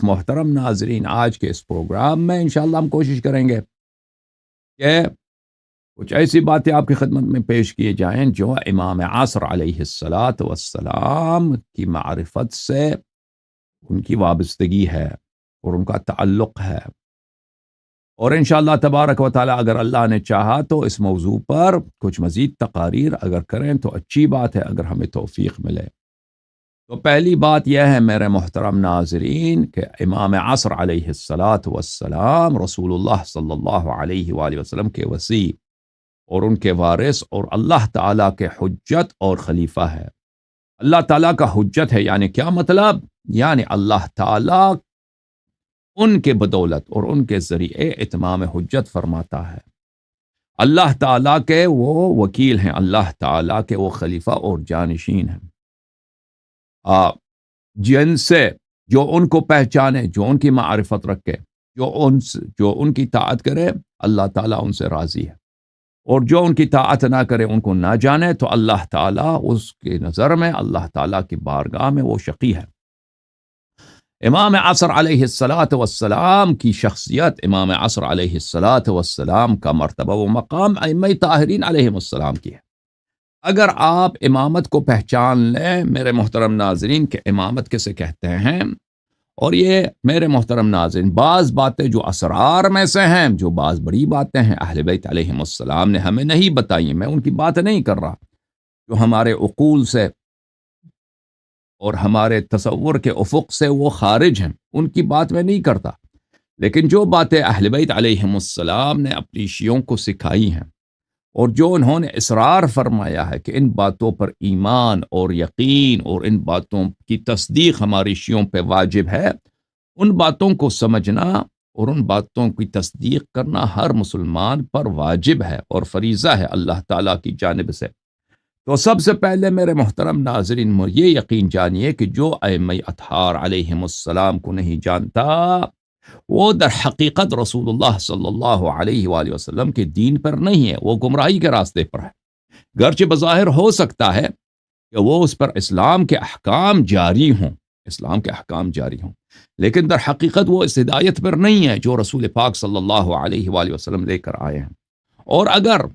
محترم ناظرین، آج کے اس پروگرام میں انشاءاللہ ہم کوشش کریں گے کہ کچھ ایسی باتیں آپ کی خدمت میں پیش کیے جائیں جو امام عصر علیہ الصلاۃ والسلام کی معرفت سے ان کی وابستگی ہے اور ان کا تعلق ہے، اور انشاءاللہ تبارک و تعالی اگر اللہ نے چاہا تو اس موضوع پر کچھ مزید تقاریر اگر کریں تو اچھی بات ہے، اگر ہمیں توفیق ملے۔ تو پہلی بات یہ ہے میرے محترم ناظرین کہ امام عصر علیہ الصلاۃ والسلام رسول اللہ صلی اللہ علیہ وآلہ وسلم کے وصی اور ان کے وارث اور اللہ تعالیٰ کے حجت اور خلیفہ ہے۔ اللہ تعالیٰ کا حجت ہے، یعنی کیا مطلب؟ یعنی اللہ تعالیٰ ان کے بدولت اور ان کے ذریعے اتمام حجت فرماتا ہے۔ اللہ تعالیٰ کے وہ وکیل ہیں، اللہ تعالیٰ کے وہ خلیفہ اور جانشین ہیں، جن سے جو ان کو پہچانے، جو ان کی معرفت رکھے، جو ان کی طاعت کرے، اللہ تعالیٰ ان سے راضی ہے، اور جو ان کی طاعت نہ کرے، ان کو نہ جانے، تو اللہ تعالیٰ اس کی نظر میں، اللہ تعالیٰ کی بارگاہ میں وہ شقی ہے۔ امام عصر علیہ الصلاۃ والسلام کی شخصیت، امام عصر علیہ الصلاۃ والسلام کا مرتبہ و مقام ائمہ طاہرین علیہم السلام کی ہے۔ اگر آپ امامت کو پہچان لیں میرے محترم ناظرین کہ امامت کسے کہتے ہیں، اور یہ میرے محترم ناظرین بعض باتیں جو اسرار میں سے ہیں، جو بعض بڑی باتیں ہیں اہل بیت علیہم السلام نے ہمیں نہیں بتائی، میں ان کی بات نہیں کر رہا، جو ہمارے عقول سے اور ہمارے تصور کے افق سے وہ خارج ہیں، ان کی بات میں نہیں کرتا، لیکن جو باتیں اہل بیت علیہم السلام نے اپنی شیعوں کو سکھائی ہیں اور جو انہوں نے اصرار فرمایا ہے کہ ان باتوں پر ایمان اور یقین اور ان باتوں کی تصدیق ہماری شیعوں پہ واجب ہے، ان باتوں کو سمجھنا اور ان باتوں کی تصدیق کرنا ہر مسلمان پر واجب ہے اور فریضہ ہے اللہ تعالیٰ کی جانب سے۔ تو سب سے پہلے میرے محترم ناظرین یہ یقین جانیے کہ جو ائمہ اطہار علیہم السلام کو نہیں جانتا، وہ در حقیقت رسول اللہ صلی اللہ علیہ وآلہ وسلم کے دین پر نہیں ہے، وہ گمراہی کے راستے پر ہے۔ گرچہ بظاہر ہو سکتا ہے کہ وہ اس پر اسلام کے احکام جاری ہوں، لیکن در حقیقت وہ اس ہدایت پر نہیں ہے جو رسول پاک صلی اللہ علیہ وآلہ وسلم لے کر آئے ہیں۔ اور اگر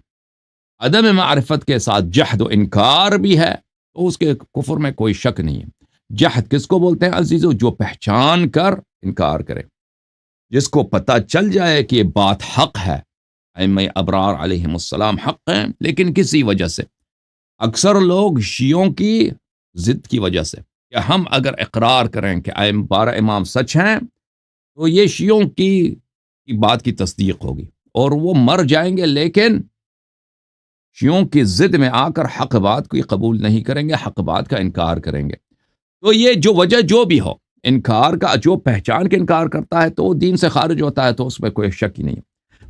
عدم معرفت کے ساتھ جحد و انکار بھی ہے تو اس کے کفر میں کوئی شک نہیں ہے۔ جحد کس کو بولتے ہیں عزیزو؟ جو پہچان کر انکار کرے، جس کو پتہ چل جائے کہ یہ بات حق ہے، ائمہ ابرار علیہم السلام حق ہیں، لیکن کسی وجہ سے، اکثر لوگ شیعوں کی ضد کی وجہ سے، کہ ہم اگر اقرار کریں کہ 12 امام سچ ہیں تو یہ شیعوں کی بات کی تصدیق ہوگی اور وہ مر جائیں گے، لیکن شیعوں کی ضد میں آ کر حق بات کو قبول نہیں کریں گے، حق بات کا انکار کریں گے۔ تو یہ جو وجہ جو بھی ہو، انکار کا، جو پہچان کے انکار کرتا ہے تو وہ دین سے خارج ہوتا ہے، تو اس میں کوئی شک ہی نہیں۔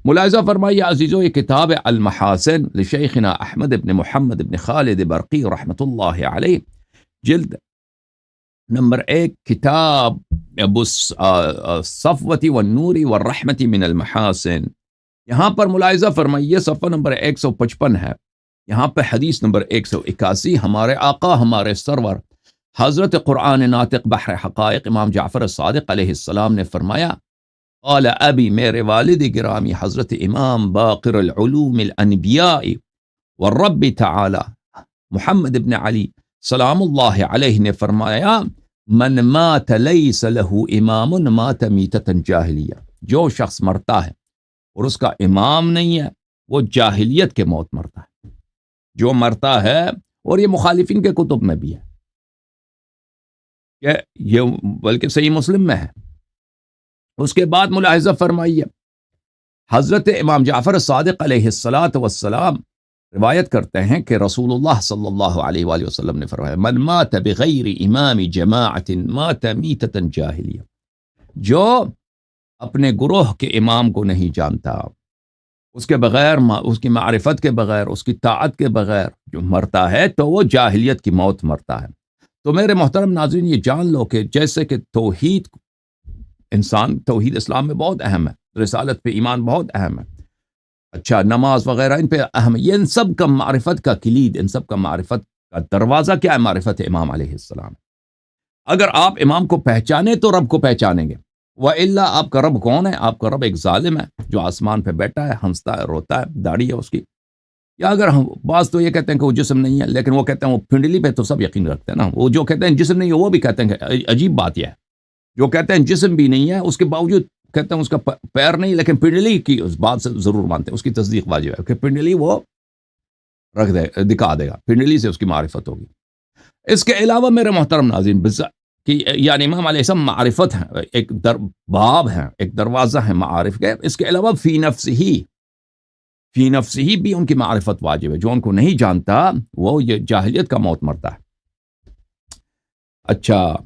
ملاحظہ فرمائیے عزیزو، یہ کتاب المحاسن لشیخنا احمد ابن محمد ابن خالد برقی رحمۃ اللہ علیہ، جلد نمبر 1، کتاب ابو الصفوۃ والنور والرحمۃ من المحاسن۔ یہاں پر ملاحظہ فرمائیے صفحہ نمبر 155 ہے، یہاں پہ حدیث نمبر 181، ہمارے آقا ہمارے سرور حضرت قرآن ناطق بحر حقائق امام جعفر صادق علیہ السلام نے فرمایا، قال ابی، میرے والد گرامی حضرت امام باقر العلوم الانبیاء والرب تعالی محمد ابن علی سلام اللہ علیہ نے فرمایا، من مات لیس له امام مات میتۃ جاہلیہ، جو شخص مرتا ہے اور اس کا امام نہیں ہے، وہ جاہلیت کے موت مرتا ہے، جو مرتا ہے، اور یہ مخالفین کے کتب میں بھی ہے، کہ یہ بلکہ صحیح مسلم میں ہے۔ اس کے بعد ملاحظہ فرمائیے، حضرت امام جعفر صادق علیہ الصلاۃ والسلام روایت کرتے ہیں کہ رسول اللہ صلی اللہ علیہ وآلہ وسلم نے فرمایا، من مات بغیر امام جماعت مات میتۃ جاہلیہ، جو اپنے گروہ کے امام کو نہیں جانتا، اس کے بغیر، اس کی معرفت کے بغیر، اس کی طاعت کے بغیر جو مرتا ہے تو وہ جاہلیت کی موت مرتا ہے۔ تو میرے محترم ناظرین یہ جان لو کہ جیسے کہ توحید اسلام میں بہت اہم ہے، رسالت پہ ایمان بہت اہم ہے، اچھا نماز وغیرہ ان پہ اہم ہے، یہ ان سب کا معرفت کا کلید، ان سب کا معرفت کا دروازہ کیا ہے؟ معرفت امام علیہ السلام۔ اگر آپ امام کو پہچانے تو رب کو پہچانیں گے، وَإِلَّا آپ کا رب کون ہے؟ آپ کا رب ایک ظالم ہے جو آسمان پہ بیٹھا ہے، ہنستا ہے، روتا ہے، داڑھی ہے اس کی. یا اگر ہم بعض تو یہ کہتے ہیں کہ وہ جسم نہیں ہے، لیکن وہ کہتے ہیں وہ پنڈلی پہ تو سب یقین رکھتے ہیں نا. وہ جو کہتے ہیں جسم نہیں ہے وہ بھی کہتے ہیں کہ عجیب بات یہ ہے. جو کہتے ہیں جسم بھی نہیں ہے اس کے باوجود کہتے ہیں اس کا پیر نہیں، لیکن پنڈلی کی اس بات سے ضرور مانتے ہیں، اس کی تصدیق واجب ہے کہ پنڈلی وہ رکھ دے، دکھا دے گا، پنڈلی سے اس کی معرفت ہوگی. اس کے علاوہ میرے محترم ناظرین کہ یعنی امام علیہ السلام معرفت ہیں، ایک باب ہیں، ایک دروازہ ہے معارف کے. اس کے علاوہ فی نفس ہی بھی ان کی معرفت واجب ہے. جو ان کو نہیں جانتا وہ یہ جاہلیت کا موت مرتا ہے. اچھا،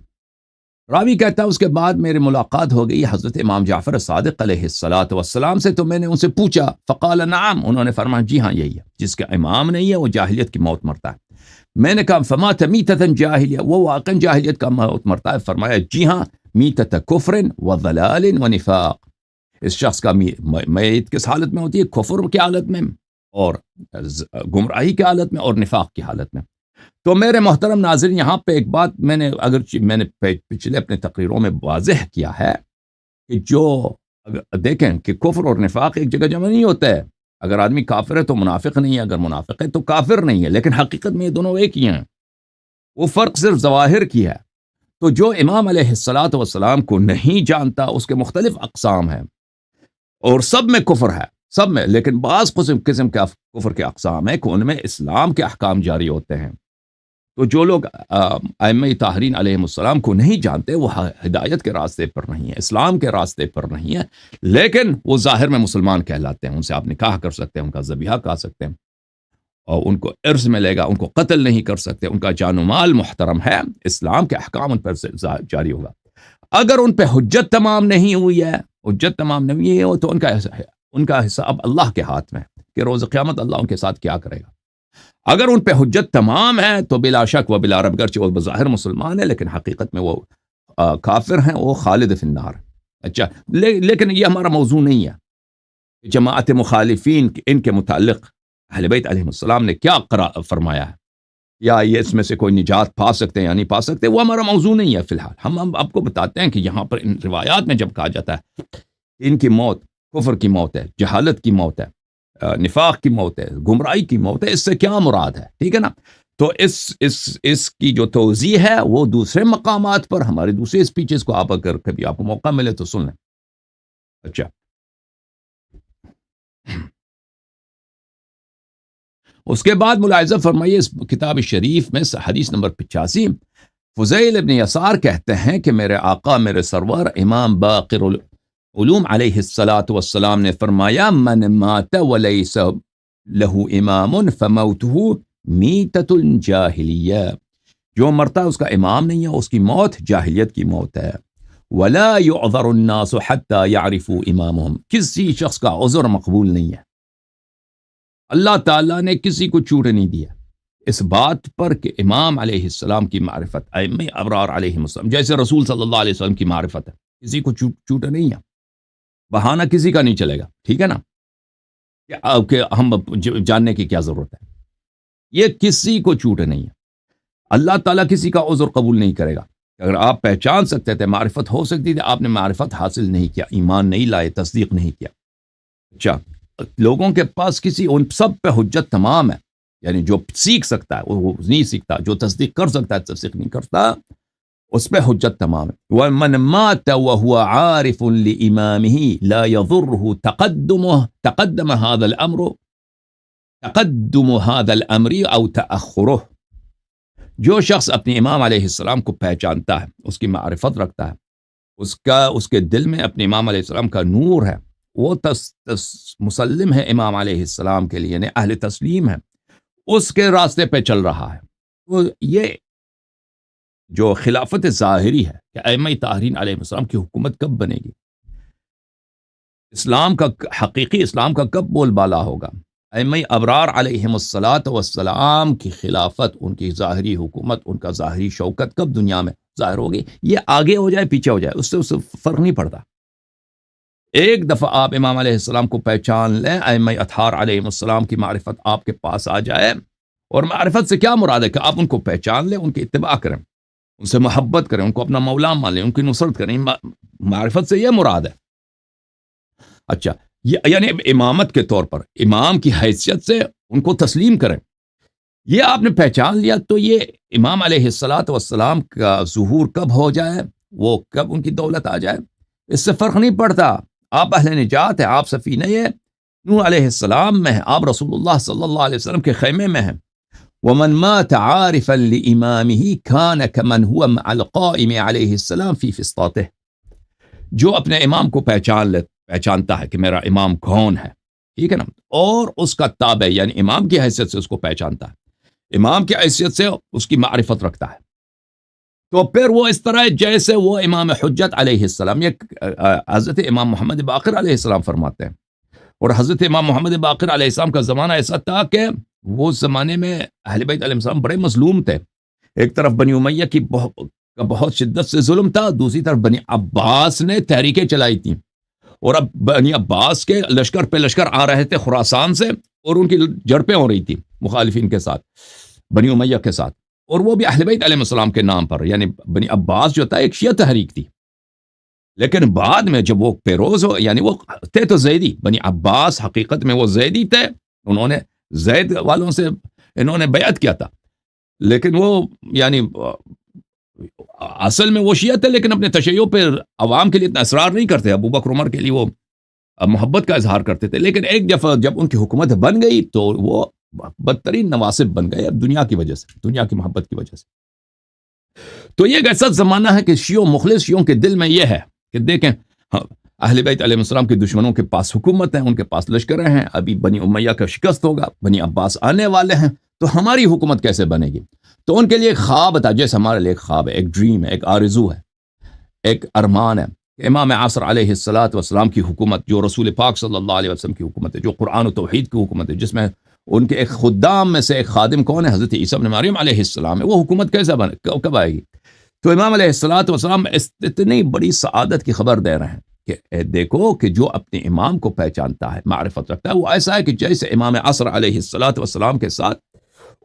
راوی کہتا ہے اس کے بعد میری ملاقات ہو گئی حضرت امام جعفر صادق علیہ الصلاۃ والسلام سے، تو میں نے ان سے پوچھا، فقال نعم، انہوں نے فرمایا جی ہاں یہی ہے، جس کا امام نہیں ہے وہ جاہلیت کی موت مرتا ہے. میں نے کہا فمات میتۃ جاہلیہ، وہ واقعا جاہلیت کا موت مرتا ہے؟ فرمایا جی ہاں، میتۃ کفر و ضلال و نفاق. اس شخص کا میت کس حالت میں ہوتی ہے؟ کفر کی حالت میں، اور گمراہی کی حالت میں، اور نفاق کی حالت میں. تو میرے محترم ناظرین، یہاں پہ ایک بات میں نے پچھلے اپنے تقریروں میں واضح کیا ہے کہ جو دیکھیں کہ کفر اور نفاق ایک جگہ جمع نہیں ہوتا ہے. اگر آدمی کافر ہے تو منافق نہیں ہے، اگر منافق ہے تو کافر نہیں ہے، لیکن حقیقت میں یہ دونوں ایک ہی ہیں. وہ فرق صرف ظواہر کی ہے. تو جو امام علیہ الصلاۃ والسلام کو نہیں جانتا اس کے مختلف اقسام ہیں، اور سب میں کفر ہے، سب میں، لیکن بعض قسم کے کفر کے اقسام ہیں کہ ان میں اسلام کے احکام جاری ہوتے ہیں. تو جو لوگ ائمہ طاہرین علیہم السلام کو نہیں جانتے وہ ہدایت کے راستے پر نہیں ہیں، اسلام کے راستے پر نہیں ہیں، لیکن وہ ظاہر میں مسلمان کہلاتے ہیں. ان سے آپ نکاح کر سکتے ہیں، ان کا ذبیحہ کر سکتے ہیں، اور ان کو عرض ملے گا، ان کو قتل نہیں کر سکتے، ان کا جان و مال محترم ہے، اسلام کے احکام ان پر جاری ہوگا. اگر ان پہ حجت تمام نہیں ہوئی ہے، تو ان کا حساب اللہ کے ہاتھ میں کہ روز قیامت اللہ ان کے ساتھ کیا کرے گا. اگر ان پہ حجت تمام ہے تو بلا شک و بلا ریب، گرچہ وہ بظاہر مسلمان ہے لیکن حقیقت میں وہ کافر ہیں، وہ خالد فی النار. اچھا، لیکن یہ ہمارا موضوع نہیں ہے. جماعت مخالفین ان کے متعلق اہل بیت علیہ السلام نے کیا فرمایا ہے، یا یہ اس میں سے کوئی نجات پا سکتے ہیں یا نہیں پا سکتے، وہ ہمارا موضوع نہیں ہے. فی الحال ہم آپ کو بتاتے ہیں کہ یہاں پر ان روایات میں جب کہا جاتا ہے ان کی موت کفر کی موت ہے، جہالت کی موت ہے، نفاق کی موت ہے، گمراہی کی موت ہے، اس سے کیا مراد ہے؟ ٹھیک ہے نا. تو اس کی جو توضیح ہے وہ دوسرے مقامات پر، ہماری دوسرے اسپیچز کو آپ اگر کبھی آپ کو موقع ملے تو سن لیں. اچھا، اس کے بعد ملاحظہ فرمائیے اس کتاب شریف میں حدیث نمبر 85، فضیل ابن یسار کہتے ہیں کہ میرے آقا، میرے سرور امام باقر علوم علیہ الصلاۃ والسلام نے فرمایا، من مات ولیس لہ امام فموتہ میتۃ الجاہلیہ، جو مرتا ہے اس کا امام نہیں ہے، اس کی موت جاہلیت کی موت ہے. ولا يعذر الناس حتى يعرفوا امامهم، کسی شخص کا عذر مقبول نہیں ہے. اللہ تعالیٰ نے کسی کو چھوٹ نہیں دیا اس بات پر کہ امام علیہ السلام کی معرفت، ائمہ ابرار علیہ السلام جیسے رسول صلی اللہ علیہ وسلم کی معرفت ہے، کسی کو چھوٹ نہیں ہے. بہانہ کسی کا نہیں چلے گا. ٹھیک ہے نا، کہ ہم جاننے کی کیا ضرورت ہے، یہ کسی کو چھوٹ نہیں ہے. اللہ تعالیٰ کسی کا عذر قبول نہیں کرے گا. اگر آپ پہچان سکتے تھے، معرفت ہو سکتی تھی، آپ نے معرفت حاصل نہیں کیا، ایمان نہیں لائے، تصدیق نہیں کیا. اچھا، لوگوں کے پاس ان سب پہ حجت تمام ہے، یعنی جو سیکھ سکتا ہے وہ نہیں سیکھتا، جو تصدیق کر سکتا ہے تصدیق نہیں کرتا، اس پہ حجت تمام ہے. وَمَنْ مَاتَ وَهُوَ عَارِفٌ لِإِمَامِهِ لَا يَضُرُّهُ تَقَدَّمَ هَذَا الْأَمْرِ أَوْ تَأَخُّرُهُ. جو شخص اپنے امام علیہ السلام کو پہچانتا ہے، اس کی معرفت رکھتا ہے، اس کے دل میں اپنے امام علیہ السلام کا نور ہے، وہ مسلم ہے امام علیہ السلام کے لیے، یعنی اہل تسلیم ہے، اس کے راستے پہ چل رہا ہے. تو یہ جو خلافت ظاہری ہے کہ ائمہ طاہرین علیہ السلام کی حکومت کب بنے گی، اسلام کا حقیقی اسلام کا کب بول بالا ہوگا، ائمہ ابرار علیہم الصلاۃ والسلام کی خلافت، ان کی ظاہری حکومت، ان کا ظاہری شوکت کب دنیا میں ظاہر ہوگی، یہ آگے ہو جائے پیچھے ہو جائے اس سے فرق نہیں پڑتا. ایک دفعہ آپ امام علیہ السلام کو پہچان لیں، ائمہ اطہار علیہ السلام کی معرفت آپ کے پاس آ جائے. اور معرفت سے کیا مراد ہے کہ آپ ان کو پہچان لیں، ان کی اتباع کریں. ان سے محبت کریں، ان کو اپنا مولا مان لیں، ان کی نصرت کریں. معرفت سے یہ مراد ہے. اچھا، یعنی امامت کے طور پر امام کی حیثیت سے ان کو تسلیم کریں. یہ آپ نے پہچان لیا تو یہ امام علیہ الصلاۃ والسلام کا ظہور کب ہو جائے، وہ کب ان کی دولت آ جائے، اس سے فرق نہیں پڑتا. آپ اہل نجات ہیں، آپ سفینہ نوح علیہ السلام میں ہیں، آپ رسول اللہ صلی اللہ علیہ وسلم کے خیمے میں ہیں. ومن مات عارفا لامامه كان كمن هو مع القائم علیہ السلام فی فسطاته. جو اپنے امام کو پہچانتا ہے کہ میرا امام کون ہے، ٹھیک ہے نا، اور اس کا تابع یعنی امام کی حیثیت سے اس کو پہچانتا ہے، امام کی حیثیت سے اس کی معرفت رکھتا ہے، تو پھر وہ اس طرح جیسے وہ امام حجت علیہ السلام، یہ حضرت امام محمد باقر علیہ السلام فرماتے ہیں. اور حضرت امام محمد باقر علیہ السلام کا زمانہ ایسا تھا کہ وہ زمانے میں اہل بیت علیہ السلام بڑے مظلوم تھے. ایک طرف بنی امیہ کی بہت شدت سے ظلم تھا، دوسری طرف بنی عباس نے تحریکیں چلائی تھیں، اور اب بنی عباس کے لشکر پہ لشکر آ رہے تھے خراسان سے، اور ان کی جھڑپیں ہو رہی تھی مخالفین کے ساتھ، بنی امیہ کے ساتھ، اور وہ بھی اہل بیت علیہ السلام کے نام پر. یعنی بنی عباس جو تھا ایک شیعہ تحریک تھی، لیکن بعد میں جب وہ پیروز ہو، یعنی وہ تھے تو زیدی، بنی عباس حقیقت میں وہ زیدی تھے، انہوں نے زید والوں سے انہوں نے بیعت کیا تھا، لیکن وہ یعنی اصل میں وہ شیعہ تھے، لیکن اپنے تشیع پہ عوام کے لیے اتنا اصرار نہیں کرتے. ابو بکر عمر کے لیے وہ محبت کا اظہار کرتے تھے، لیکن ایک دفعہ جب ان کی حکومت بن گئی تو وہ بدترین نواسب بن گئے دنیا کی وجہ سے، دنیا کی محبت کی وجہ سے. تو یہ ایک ایسا زمانہ ہے کہ شیعوں مخلص شیعوں کے دل میں یہ ہے کہ دیکھیں اہل بیت علیہ السلام کے دشمنوں کے پاس حکومت ہے، ان کے پاس لشکریں ہیں، ابھی بنی امیہ کا شکست ہوگا، بنی عباس آنے والے ہیں، تو ہماری حکومت کیسے بنے گی؟ تو ان کے لیے ایک خواب تھا، جیسے ہمارے لیے ایک خواب ہے، ایک ڈریم ہے، ایک آرزو ہے، ایک ارمان ہے کہ امام عصر علیہ الصلاۃ والسلام کی حکومت، جو رسول پاک صلی اللہ علیہ وسلم کی حکومت ہے، جو قرآن و توحید کی حکومت ہے، جس میں ان کے ایک خدام میں سے ایک خادم کون ہے؟ حضرت عیسیٰ ابن مریم علیہ السلام ہے. وہ حکومت کیسے بنے، کب آئے گی؟ تو امام علیہ الصلاۃ والسلام اتنی بڑی سعادت کی خبر دے رہے ہیں کہ دیکھو کہ جو اپنے امام کو پہچانتا ہے، معرفت رکھتا ہے، وہ ایسا ہے کہ جیسے امام عصر علیہ الصلاۃ والسلام کے ساتھ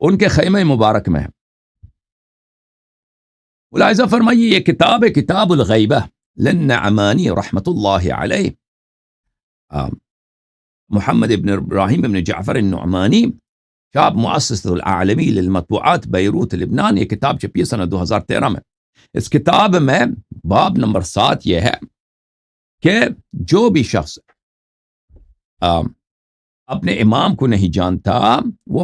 ان کے خیمہ مبارک میں ہے. ملاحظہ فرمائیے، یہ کتاب ہے کتاب الغیبہ للنعمانی رحمۃ اللہ علیہ. محمد ابن ابراہیم ابن جعفر النعمانی، شاب مؤسس العالمی للمطبوعات بیروت لبنان، یہ کتاب چھپی ہے سنہ 2013 میں. اس کتاب میں باب نمبر 7 یہ ہے کہ جو بھی شخص اپنے امام کو نہیں جانتا وہ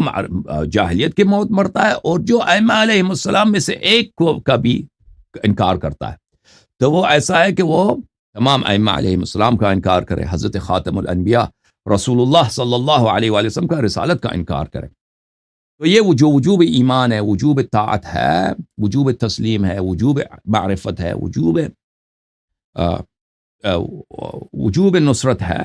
جاہلیت کی موت مرتا ہے، اور جو ائمہ علیہ السلام میں سے ایک کو کا بھی انکار کرتا ہے تو وہ ایسا ہے کہ وہ تمام ائمہ علیہ السلام کا انکار کرے، حضرت خاتم الانبیاء رسول اللہ صلی اللہ علیہ وآلہ وسلم کا رسالت کا انکار کرے. تو یہ جو وجوب ایمان ہے، وجوب طاعت ہے، وجوب تسلیم ہے، وجوب معرفت ہے، وجوب نصرت ہے،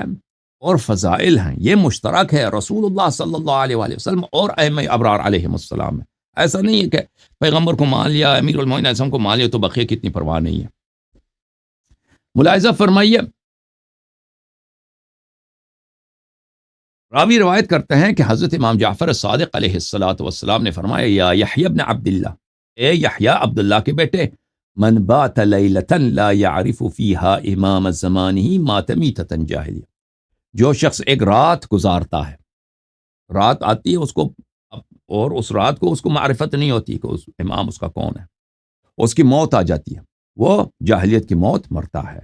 اور فضائل ہیں، یہ مشترک ہے رسول اللہ صلی اللہ علیہ وآلہ وسلم اور ائمہ ابرار علیہ السلام میں. ایسا نہیں ہے کہ پیغمبر کو مان لیا، امیر المومنین اعظم کو مان لیا تو بقیہ کی اتنی پرواہ نہیں ہے. ملاحظہ فرمائیے، راوی روایت کرتے ہیں کہ حضرت امام جعفر صادق علیہ الصلاۃ والسلام نے فرمایا، یا یحییٰ ابن عبداللہ، اے یحییٰ عبداللہ کے بیٹے، من بات لیلۃ لا يعرف فیہا امام زمانہ مات میتۃ جاہلیہ. جو شخص ایک رات گزارتا ہے، رات آتی ہے اس کو، اور اس رات کو اس کو معرفت نہیں ہوتی کہ اس امام اس کا کون ہے، اس کی موت آ جاتی ہے، وہ جاہلیت کی موت مرتا ہے.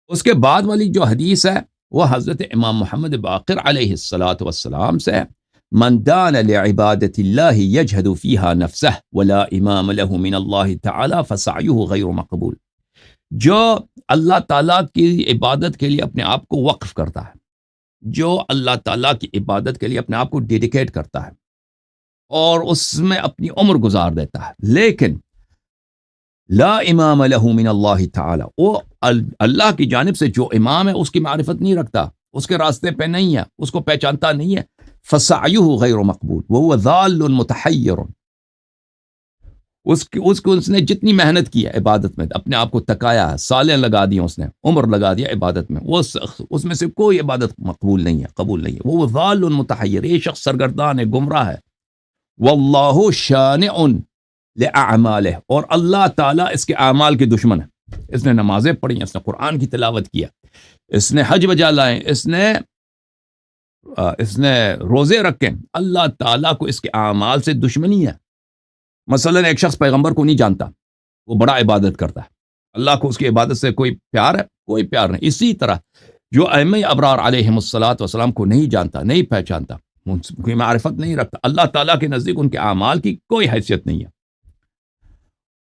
اس کے بعد والی جو حدیث ہے وہ حضرت امام محمد باقر علیہ الصلاۃ والسلام سے ہے، من دان لعبادت اللہ یجہد فیہا نفسہ ولا امام له من اللہ تعالی فسعیہ غیر مقبول. جو اللہ تعالیٰ کی عبادت کے لیے اپنے آپ کو وقف کرتا ہے، جو اللہ تعالیٰ کی عبادت کے لیے اپنے آپ کو ڈیڈیکیٹ کرتا ہے اور اس میں اپنی عمر گزار دیتا ہے، لیکن لا امام له من اللہ تعالی، وہ اللہ کی جانب سے جو امام ہے اس کی معرفت نہیں رکھتا، اس کے راستے پہ نہیں ہے، اس کو پہچانتا نہیں ہے، فسعیہ غیر مقبول وهو ضال متحیر، اس کو اس نے جتنی محنت کی ہے عبادت میں، اپنے آپ کو تکایا ہے، سالیں لگا دی اس نے، عمر لگا دیا عبادت میں، وہ اس میں سے کوئی عبادت مقبول نہیں ہے، قبول نہیں ہے، وہ ضال متحیر، یہ شخص سرگردان ہے، گمراہ ہے۔ واللہ شانع لأعمالہ، اور اللہ تعالیٰ اس کے اعمال کے دشمن ہے۔ اس نے نمازیں پڑھی، اس نے قرآن کی تلاوت کیا، اس نے حج بجا لائے، اس نے روزے رکھے، اللہ تعالیٰ کو اس کے اعمال سے دشمنی ہے۔ مثلا ایک شخص پیغمبر کو نہیں جانتا، وہ بڑا عبادت کرتا ہے، اللہ کو اس کی عبادت سے کوئی پیار ہے؟ کوئی پیار نہیں۔ اسی طرح جو ائمہ ابرار علیہم الصلاۃ والسلام کو نہیں جانتا، نہیں پہچانتا، کوئی معرفت نہیں رکھتا، اللہ تعالیٰ کے نزدیک ان کے اعمال کی کوئی حیثیت نہیں ہے۔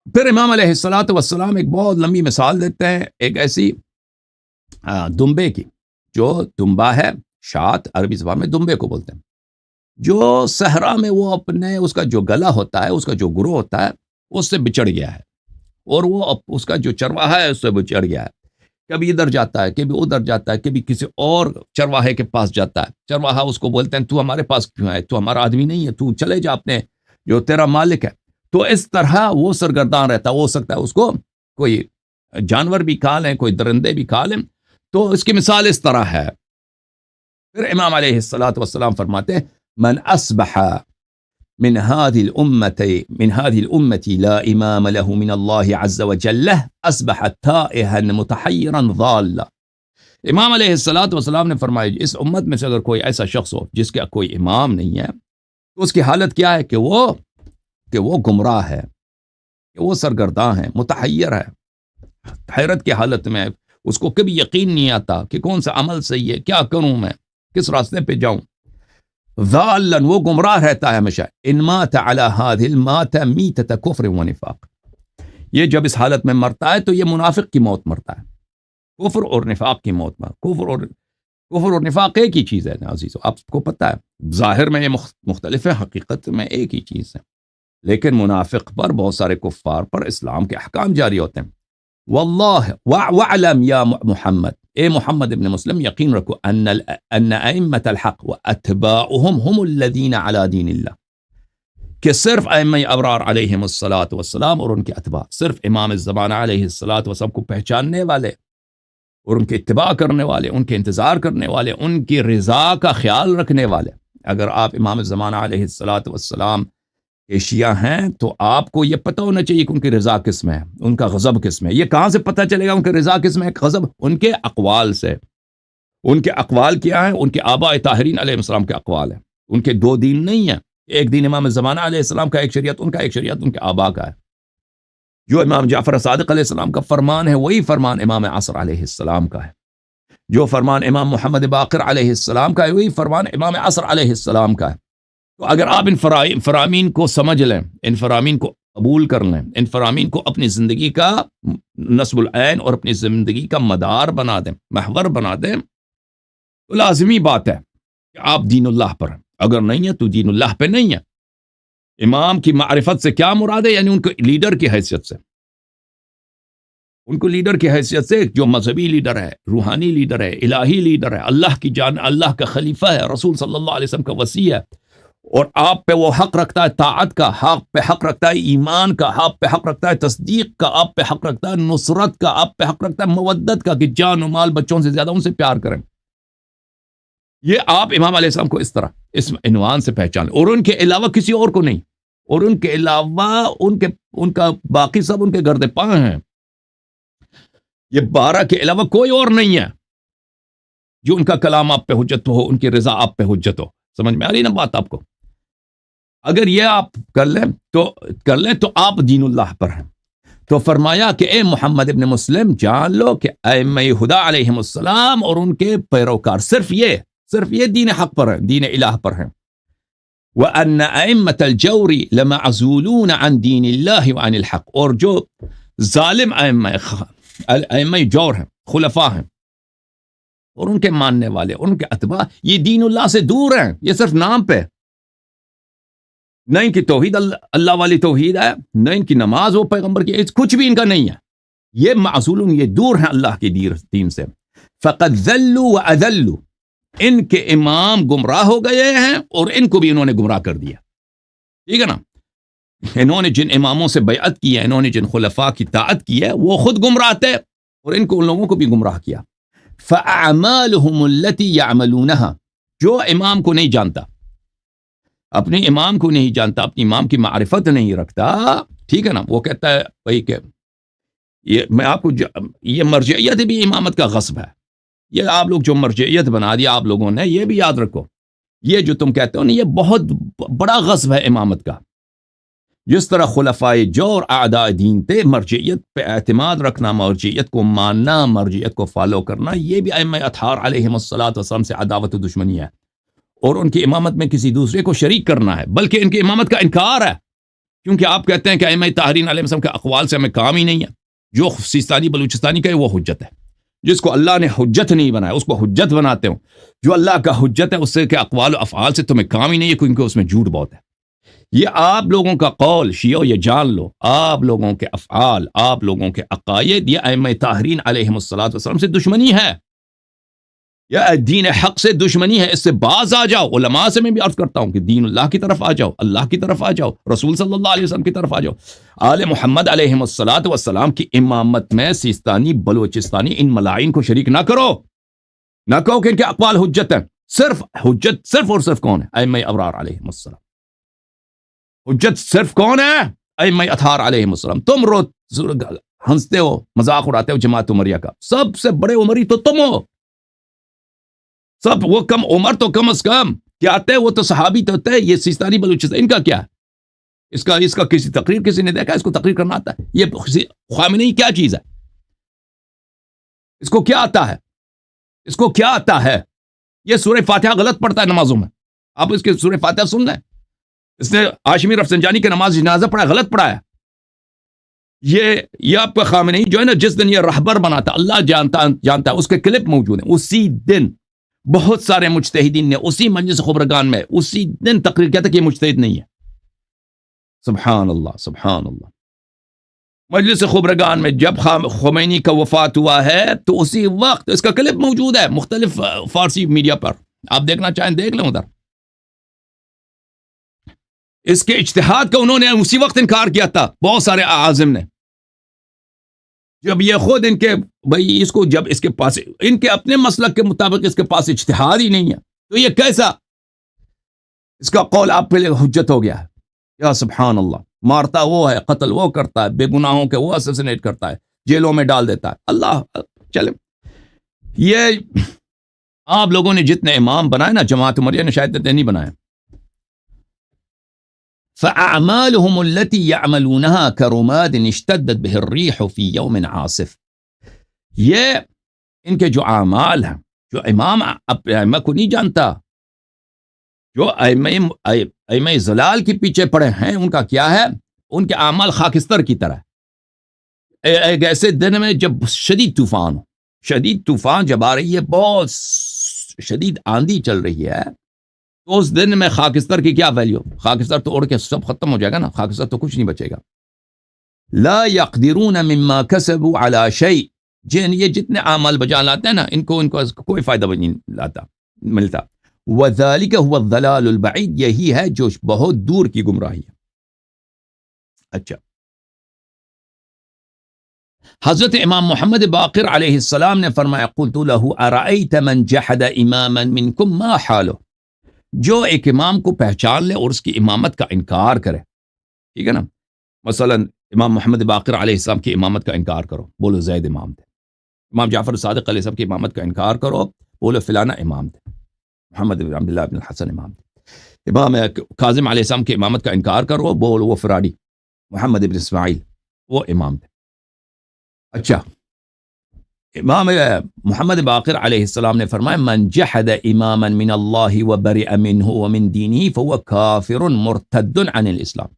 پھر امام علیہ الصلاۃ والسلام ایک بہت لمبی مثال دیتے ہیں، ایک ایسی دمبے کی، جو دمبا ہے، شات عربی زبان میں دمبے کو بولتے ہیں، جو صحرا میں وہ اپنے اس کا جو گلا ہوتا ہے، اس کا جو گروہ ہوتا ہے، اس سے بچڑ گیا ہے، اور وہ اس کا جو چرواہا ہے اس سے بچڑ گیا ہے، کبھی ادھر جاتا ہے، کبھی ادھر جاتا ہے، کبھی کسی اور چرواہے کے پاس جاتا ہے، چرواہا اس کو بولتے ہیں تو ہمارے پاس کیوں ہے، تو ہمارا آدمی نہیں ہے، تو چلے جا اپنے جو تیرا مالک ہے۔ تو اس طرح وہ سرگردان رہتا ہے، ہو سکتا ہے اس کو کوئی جانور بھی کھا لیں، کوئی درندے بھی کھا لیں، تو اس کی مثال اس طرح ہے۔ پھر امام علیہ الصلاۃ والسلام فرماتے ہیں من اصبح من هذه الامه لا امام له من الله عز وجل اصبح تائها متحيرا ضالا۔ امام علیہ الصلاۃ والسلام نے فرمایا اس امت میں سے اگر کوئی ایسا شخص ہو جس کا کوئی امام نہیں ہے، تو اس کی حالت کیا ہے کہ وہ گمراہ ہے، کہ وہ سرگرداں ہے، متحیر ہے، حیرت کی حالت میں، اس کو کبھی یقین نہیں آتا کہ کون سا عمل صحیح ہے، کیا کروں میں، کس راستے پہ جاؤں۔ ضالن، وہ گمراہ رہتا ہے ہمیشہ۔ ان مات علی هذه مات میتۃ کفر و نفاق، یہ جب اس حالت میں مرتا ہے تو یہ منافق کی موت مرتا ہے، کفر اور نفاق کی موت میں۔ کفر اور نفاق ایک ہی چیز ہے عزیزو، آپ کو پتہ ہے، ظاہر میں یہ مختلف ہے، حقیقت میں ایک ہی چیز ہے، لیکن منافق پر، بہت سارے کفار پر اسلام کے احکام جاری ہوتے ہیں۔ واللہ وعلم یا محمد، اے محمد ابن مسلم یقین رکھو، ان ائمۃ الحق واتباعهم هم الذین علی دین اللہ، کہ صرف ائمہ ابرار علیہم الصلاۃ والسلام اور ان کے اتباع، صرف امام الزمان علیہ الصلاۃ والسلام کو پہچاننے والے اور ان کے اتباع کرنے والے، ان کے انتظار کرنے والے، ان کی رضا کا خیال رکھنے والے۔ اگر آپ امام الزمان علیہ الصلاۃ والسلام کے شیعہ ہیں تو آپ کو یہ پتہ ہونا چاہیے کہ ان کی رضا کس میں ہے، ان کا غضب کس میں ہے۔ یہ کہاں سے پتہ چلے گا ان کی رضا کس میں ہے، غضب؟ ان کے اقوال سے۔ ان کے اقوال کیا ہیں؟ ان کے آباء طاہرین علیہ السلام کے اقوال ہیں۔ ان کے دو دین نہیں ہیں، ایک دین امام زمانہ علیہ السلام کا، ایک شریعت ان کا، ایک شریعت ان کے آباء کا ہے۔ جو امام جعفر صادق علیہ السلام کا فرمان ہے وہی فرمان امام عصر علیہ السلام کا ہے، جو فرمان امام محمد باقر علیہ السلام کا ہے وہی فرمان امام عصر علیہ السلام کا ہے۔ تو اگر آپ ان فرامین کو سمجھ لیں، ان فرامین کو قبول کر لیں، ان فرامین کو اپنی زندگی کا نصب العین اور اپنی زندگی کا مدار بنا دیں، محور بنا دیں، تو لازمی بات ہے کہ آپ دین اللہ پر ہیں۔ اگر نہیں ہے تو دین اللہ پہ نہیں ہے۔ امام کی معرفت سے کیا مراد ہے؟ یعنی ان کو لیڈر کی حیثیت سے، ان کو لیڈر کی حیثیت سے، جو مذہبی لیڈر ہے، روحانی لیڈر ہے، الہی لیڈر ہے، اللہ کی اللہ کا خلیفہ ہے، رسول صلی اللہ علیہ وسلم کا وصی ہے، اور آپ پہ وہ حق رکھتا ہے طاعت کا، آپ پہ حق رکھتا ہے ایمان کا، آپ پہ حق رکھتا ہے تصدیق کا، آپ پہ حق رکھتا ہے نصرت کا، آپ پہ حق رکھتا ہے مودت کا، کہ جان و مال بچوں سے زیادہ ان سے پیار کریں۔ یہ آپ امام علیہ السلام کو اس طرح اس عنوان سے پہچان، اور ان کے علاوہ کسی اور کو نہیں، اور ان کے علاوہ ان کا باقی سب ان کے گرد پاں ہیں۔ یہ 12 کے علاوہ کوئی اور نہیں ہے جو ان کا کلام آپ پہ حجت ہو، ان کی رضا آپ پہ حجت ہو۔ سمجھ میں آ رہی نا بات آپ کو؟ اگر یہ آپ کر لیں تو آپ دین اللہ پر ہیں۔ تو فرمایا کہ اے محمد ابن مسلم جان لو کہ ائمہ ہدی علیہم السلام اور ان کے پیروکار صرف یہ دین حق پر ہیں، دین الہ پر ہیں۔ وَأَنَّ أَئِمَّةَ الْجَوْرِ لَمَعْزُولُونَ عَنْ دِينِ اللَّهِ وَعَنِ الْحَقِّ، اور جو ظالم ائمہ جور ہیں، خلفاء ہیں، اور ان کے ماننے والے، ان کے اتباع، یہ دین اللہ سے دور ہیں، یہ صرف نام پہ، نہ ان کی توحید اللہ والی توحید ہے، نہ ان کی نماز وہ پیغمبر کی، کچھ بھی ان کا نہیں ہے، یہ معزولون، یہ دور ہیں اللہ کے دین سے۔ فَقَدْ ذَلُّوا وَأَذَلُّوا، ان کے امام گمراہ ہو گئے ہیں اور ان کو بھی انہوں نے گمراہ کر دیا، ٹھیک ہے نا؟ انہوں نے جن اماموں سے بیعت کی ہے، انہوں نے جن خلفاء کی طاعت کی ہے، وہ خود گمراہ تھے اور ان کو ان لوگوں کو بھی گمراہ کیا. فَأَعْمَالُهُمُ الَّتِي يَعْمَلُونَهَا، جو امام کو نہیں جانتا، اپنے امام کو نہیں جانتا، اپنی امام کی معرفت نہیں رکھتا، ٹھیک ہے نا، وہ کہتا ہے بھائی کہ یہ میں آپ کو یہ مرجعیت بھی امامت کا غصب ہے. یہ آپ لوگ جو مرجعیت بنا دیا آپ لوگوں نے، یہ بھی یاد رکھو، یہ جو تم کہتے ہو نا، یہ بہت بڑا غصب ہے امامت کا. جس طرح خلفائے جو اور اعداء دین تھے، مرجعیت پہ اعتماد رکھنا، مرجعیت کو ماننا، مرجعیت کو فالو کرنا، یہ بھی ائمہ اطہار علیہم الصلاۃ والسلام سے عداوت و دشمنی ہے، اور ان کی امامت میں کسی دوسرے کو شریک کرنا ہے، بلکہ ان کی امامت کا انکار ہے، کیونکہ آپ کہتے ہیں کہ ائمہ طاہرین علیہ السلام کے اقوال سے ہمیں کام ہی نہیں ہے. جو سیستانی بلوچستانی کہے وہ حجت ہے، جس کو اللہ نے حجت نہیں بنایا اس کو حجت بناتے ہو. جو اللہ کا حجت ہے اس سے کہ اقوال و افعال سے تمہیں کام ہی نہیں ہے، کیونکہ اس میں جھوٹ بہت ہے. یہ آپ لوگوں کا قول شیعو، یہ جان لو، آپ لوگوں کے افعال، آپ لوگوں کے عقائد، یہ ائمہ طاہرین علیہم الصلاۃ والسلام سے دشمنی ہے، یا دین حق سے دشمنی ہے. اس سے باز آ جاؤ. علماء سے میں بھی عرض کرتا ہوں کہ دین اللہ کی طرف آ جاؤ، اللہ کی طرف آ جاؤ، رسول صلی اللہ علیہ وسلم کی طرف آ جاؤ. آل محمد علیہم الصلاۃ والسلام کی امامت میں سیستانی بلوچستانی ان ملائن کو شریک نہ کرو، نہ کہو کہ ان کے اقوال حجت ہیں. صرف حجت صرف اور صرف کون ہے؟ ائمہ ابرار علیہم السلام. حجت صرف کون ہے؟ ائمہ اطہار علیہم السلام. تم ہنستے ہو، مذاق اڑاتے ہو جماعت عمریہ کا، سب سے بڑے عمری تو تم ہو. سب وہ کم عمر تو کم از کم کیا آتے وہ تو صحابی تو ہوتے. یہ سیستانی بلوچستان ان کا کیا ہے؟ اس کا کسی تقریر کسی نے دیکھا؟ اس کو تقریر کرنا آتا ہے؟ یہ خامنئی کیا چیز ہے؟ اس کو کیا آتا ہے؟ اس کو کیا آتا ہے؟ یہ سورہ فاتحہ غلط پڑھتا ہے نمازوں میں. آپ اس کے سورہ فاتحہ سن لیں. اس نے ہاشمی رفسنجانی کے نماز جنازہ پڑھا، غلط پڑھا ہے. یہ آپ کا خامنئی جو ہے نا، جس دن یہ رہبر بنا تھا، اللہ جانتا ہے، اس کے کلپ موجود ہیں. اسی دن بہت سارے مجتہدین نے اسی مجلس خبرگان میں اسی دن تقریر کیا تھا کہ یہ مجتہد نہیں ہے. سبحان اللہ، سبحان اللہ. مجلس خبرگان میں جب خمینی کا وفات ہوا ہے تو اسی وقت اس کا کلپ موجود ہے مختلف فارسی میڈیا پر، آپ دیکھنا چاہیں دیکھ لیں ادھر. اس کے اجتہاد کا انہوں نے اسی وقت انکار کیا تھا بہت سارے اعاظم نے. جب یہ خود ان کے بھائی اس کو جب اس کے پاس ان کے اپنے مسلک کے مطابق اس کے پاس اجتہاد ہی نہیں ہے تو یہ کیسا اس کا قول آپ پہ حجت ہو گیا ہے؟ یا سبحان اللہ. مارتا وہ ہے، قتل وہ کرتا ہے، بے گناہوں کے وہ اسیسینیٹ کرتا ہے، جیلوں میں ڈال دیتا ہے. اللہ چلے. یہ آپ لوگوں نے جتنے امام بنائے نا، جماعت عمریہ نے شاید اتنے نہیں بنائے. فَأَعْمَالُهُمُ الَّتِي يَعْمَلُونَهَا كَرُمَادٍ اشْتَدَّتْ بِهِ الرِّيحُ فِي يَوْمٍ عَاصِفٍ. یہ ان کے جو اعمال ہیں، جو امام ائمہ کو نہیں جانتا، جو ائمہ ضلال کے پیچھے پڑے ہیں، ان کا کیا ہے؟ ان کے اعمال خاکستر کی طرح. ایک ایسے دن میں جب شدید طوفان جب آ رہی ہے، بہت شدید آندھی چل رہی ہے، تو اس دن میں خاکستر کی کیا ویلیو؟ خاکستر تو اڑ کے سب ختم ہو جائے گا نا، خاکستر تو کچھ نہیں بچے گا. لا يقدرون مما كسبوا على شيء. یہ جتنے اعمال بجا لاتے ہیں نا، ان کو کوئی فائدہ نہیں ملتا. وذلك هو الضلال البعید. یہی ہے جو بہت دور کی گمراہی ہے. اچھا، حضرت امام محمد باقر علیہ السلام نے فرمایا قلت له ارأيت من جحد اماما منكم ما حاله. جو ایک امام کو پہچان لے اور اس کی امامت کا انکار کرے، ٹھیک ہے نا، مثلا امام محمد باقر علیہ السلام کی امامت کا انکار کرو، بولو زید امام تھے. امام جعفر صادق علیہ السلام کی امامت کا انکار کرو، بولو فلانا امام تھے. محمد بن عبداللہ بن الحسن امام تھے. امام کاظم علیہ السلام کی امامت کا انکار کرو، بولو وہ فراڈی محمد بن اسماعیل وہ امام تھے. اچھا، امام محمد باقر علیہ السلام نے فرمایا من جحد اماما من اللہ وبرئ منه ومن دینه فهو کافر مرتد عن الاسلام.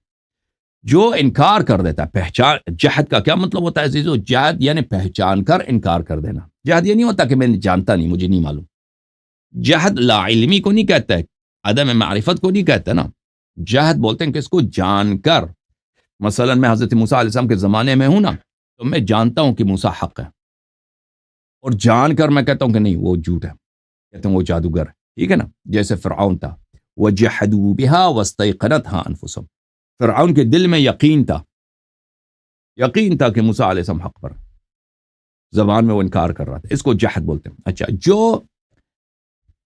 جو انکار کر دیتا ہے، پہچان، جحد کا کیا مطلب ہوتا ہے عزیزو؟ جحد یعنی پہچان کر انکار کر دینا. جحد یہ نہیں ہوتا کہ میں جانتا نہیں، مجھے نہیں معلوم. جحد لا علمی کو نہیں کہتا ہے، عدم معرفت کو نہیں کہتا نا. جحد بولتے ہیں کہ اس کو جان کر، مثلا میں حضرت موسیٰ علیہ السلام کے زمانے میں ہوں نا، تو میں جانتا ہوں کہ موسیٰ حق ہے، اور جان کر میں کہتا ہوں کہ نہیں وہ جھوٹ ہے، کہتا ہوں وہ جادوگر ہے. ٹھیک ہے نا، جیسے فرعون تھا وَجَحَدُوا بِهَا وَاسْتَيْقَنَتْهَا أَنفُسُهُمْ. فرعون کے دل میں یقین تھا کہ موسیٰ علیہ السلام حق پر، زبان میں وہ انکار کر رہا تھا. اس کو جہد بولتے ہیں. اچھا، جو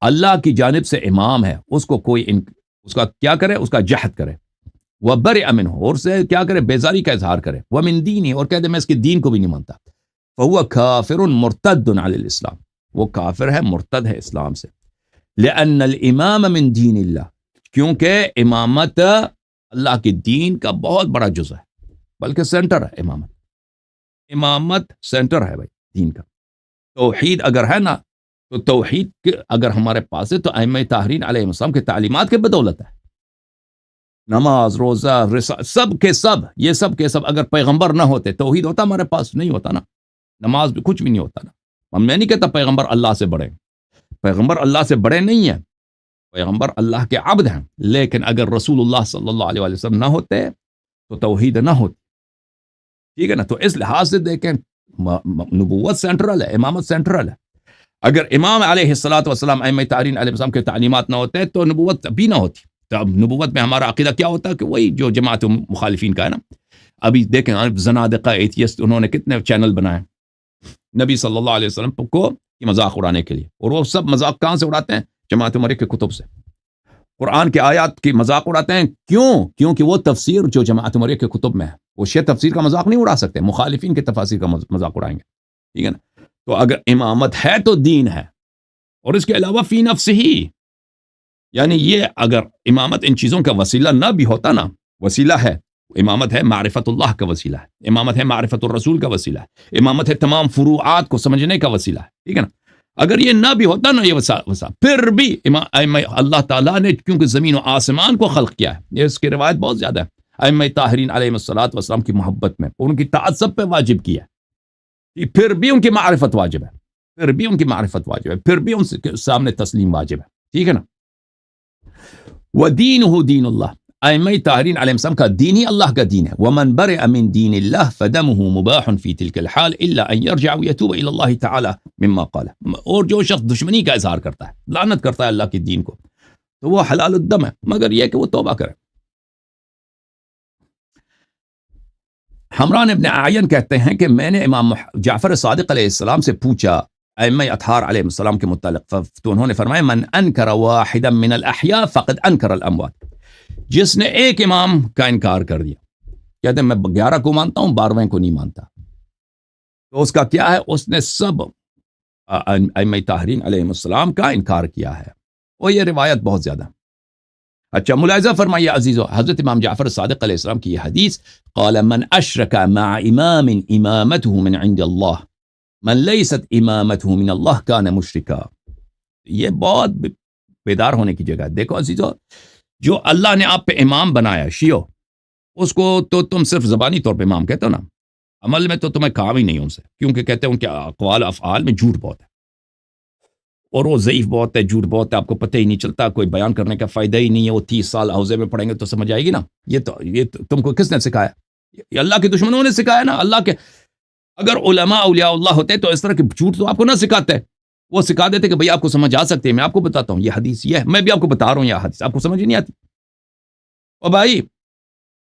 اللہ کی جانب سے امام ہے اس کو کوئی اس کا کیا کرے، اس کا جہد کرے، وہ برے امن ہو، اور سے کیا کرے، بیزاری کا اظہار کرے، وہ من دینی، اور کہہ دے میں اس کے دین کو بھی نہیں مانتا، فهو کافر مرتد علی الاسلام، وہ کافر ہے، مرتد ہے اسلام سے. لأن الامام من دین اللہ، کیونکہ امامت اللہ کے دین کا بہت بڑا جز ہے، بلکہ سینٹر ہے. امامت سینٹر ہے بھائی دین کا. توحید اگر ہے نا، تو توحید اگر ہمارے پاس ہے تو ائمہ طاہرین علیہ السلام کے تعلیمات کے بدولت ہے. نماز، روزہ، سب کے سب اگر پیغمبر نہ ہوتے، توحید ہوتا ہمارے پاس نہیں ہوتا نا، نماز بھی کچھ بھی نہیں ہوتا نا. میں نہیں کہتا پیغمبر اللہ سے بڑے، پیغمبر اللہ سے بڑے نہیں ہیں، پیغمبر اللہ کے عبد ہیں، لیکن اگر رسول اللہ صلی اللہ علیہ وسلم نہ ہوتے تو توحید نہ ہوتی. ٹھیک ہے نا. تو اس لحاظ سے دیکھیں نبوت سینٹرل ہے، امامت سینٹرل ہے. اگر امام علیہ السلام ائمہ طاہرین علیہ السلام کے تعلیمات نہ ہوتے تو نبوت بھی نہ ہوتی. تو اب نبوت میں ہمارا عقیدہ کیا ہوتا ہے کہ وہی جو جماعت مخالفین کا ہے نا. ابھی دیکھیں زنادقہ ایتھیسٹ، انہوں نے کتنے چینل بنائے نبی صلی اللہ علیہ وسلم کو مذاق اڑانے کے لیے، اور وہ سب مذاق کہاں سے اڑاتے ہیں؟ جماعت مرے کے کتب سے. قرآن کے آیات کی مذاق اڑاتے ہیں، کیونکہ وہ تفسیر جو جماعت مرے کے کتب میں ہے، وہ شیعہ تفسیر کا مذاق نہیں اڑا سکتے، مخالفین کے تفاسیر کا مذاق اڑائیں گے. ٹھیک ہے نا. تو اگر امامت ہے تو دین ہے، اور اس کے علاوہ فی نفس ہی، یعنی یہ اگر امامت ان چیزوں کا وسیلہ نہ بھی ہوتا نا، وسیلہ ہے، امامت ہے معرفت اللہ کا وسیلہ ہے، امامت ہے معرفت الرسول کا وسیلہ ہے، امامت ہے تمام فروعات کو سمجھنے کا وسیلہ ہے. ٹھیک ہے نا. اگر یہ نہ بھی ہوتا نا یہ وسا پھر بھی اللہ تعالیٰ نے کیونکہ زمین و آسمان کو خلق کیا ہے، یہ اس کی روایت بہت زیادہ ہے، ائمہ طاہرین علیہ السلام کی محبت میں ان کی طاعت سب پہ واجب کی ہے، پھر بھی ان کی معرفت واجب ہے، پھر بھی ان کے سامنے تسلیم واجب ہے. ٹھیک ہے نا. وَدِينُهُ دین اللہ، ائمہ طاہرین علیہ السلام کا دین ہی اللہ کا دین ہے. وَمَنْ بَرِئَ مِنْ دِينِ اللَّهِ فَدَمُهُ مُبَاحٌ فِي تِلْكَ الْحَالِ إِلَّا أَنْ يَرْجِعَ وَيَتُوبَ إِلَى اللَّهِ تَعَالَى مِمَّا قَالَ. اور جو شخص دشمنی کا اظہار کرتا ہے، لعنت کرتا ہے اللہ کے دین کو، تو وہ حلال الدم ہے، مگر یہ کہ وہ توبہ کرے. حمران ابن اعین کہتے ہیں کہ میں نے امام جعفر صادق علیہ السلام سے پوچھا ائمہ اطہار علیہ السلام کے متعلق، تو انہوں نے فرمایا من انکر واحدا من الاحیاء فقد انکر الاموات. جس نے ایک امام کا انکار کر دیا، کہتے ہیں میں 11 کو مانتا ہوں، 12ویں کو نہیں مانتا، تو اس کا کیا ہے؟ اس نے سب ائمہ طاہرین علیہ السلام کا انکار کیا ہے. اور یہ روایت بہت زیادہ. اچھا، ملاحظہ فرمائیے عزیزو، حضرت امام جعفر صادق علیہ السلام کی یہ حدیث، قال من اشرک مع امام امامته من عند اللہ من لیست امامته من اللہ کان مشرکا. یہ بہت بیدار ہونے کی جگہ ہے. دیکھو عزیزو، جو اللہ نے آپ پہ امام بنایا شیعو، اس کو تو تم صرف زبانی طور پہ امام کہتے ہو نا، عمل میں تو تمہیں کام ہی نہیں ان سے، کیونکہ کہتے ہیں ان کے اقوال افعال میں جھوٹ بہت ہے، اور وہ ضعیف بہت ہے، جھوٹ بہت ہے، آپ کو پتہ ہی نہیں چلتا، کوئی بیان کرنے کا فائدہ ہی نہیں ہے. وہ 30 سال حوزے میں پڑھیں گے تو سمجھ آئے گی نا. یہ تم کو کس نے سکھایا؟ یہ اللہ کے دشمنوں نے سکھایا نا. اللہ کے اگر علماء اولیاء اللہ ہوتے تو اس طرح کے جھوٹ تو آپ کو نہ سکھاتے، وہ سکھا دیتے کہ بھئی آپ کو سمجھ آ سکتے ہیں. میں آپ کو بتاتا ہوں یہ حدیث یہ ہے، میں بھی آپ کو بتا رہا ہوں یہ حدیث، آپ کو سمجھ ہی نہیں آتی. اور بھائی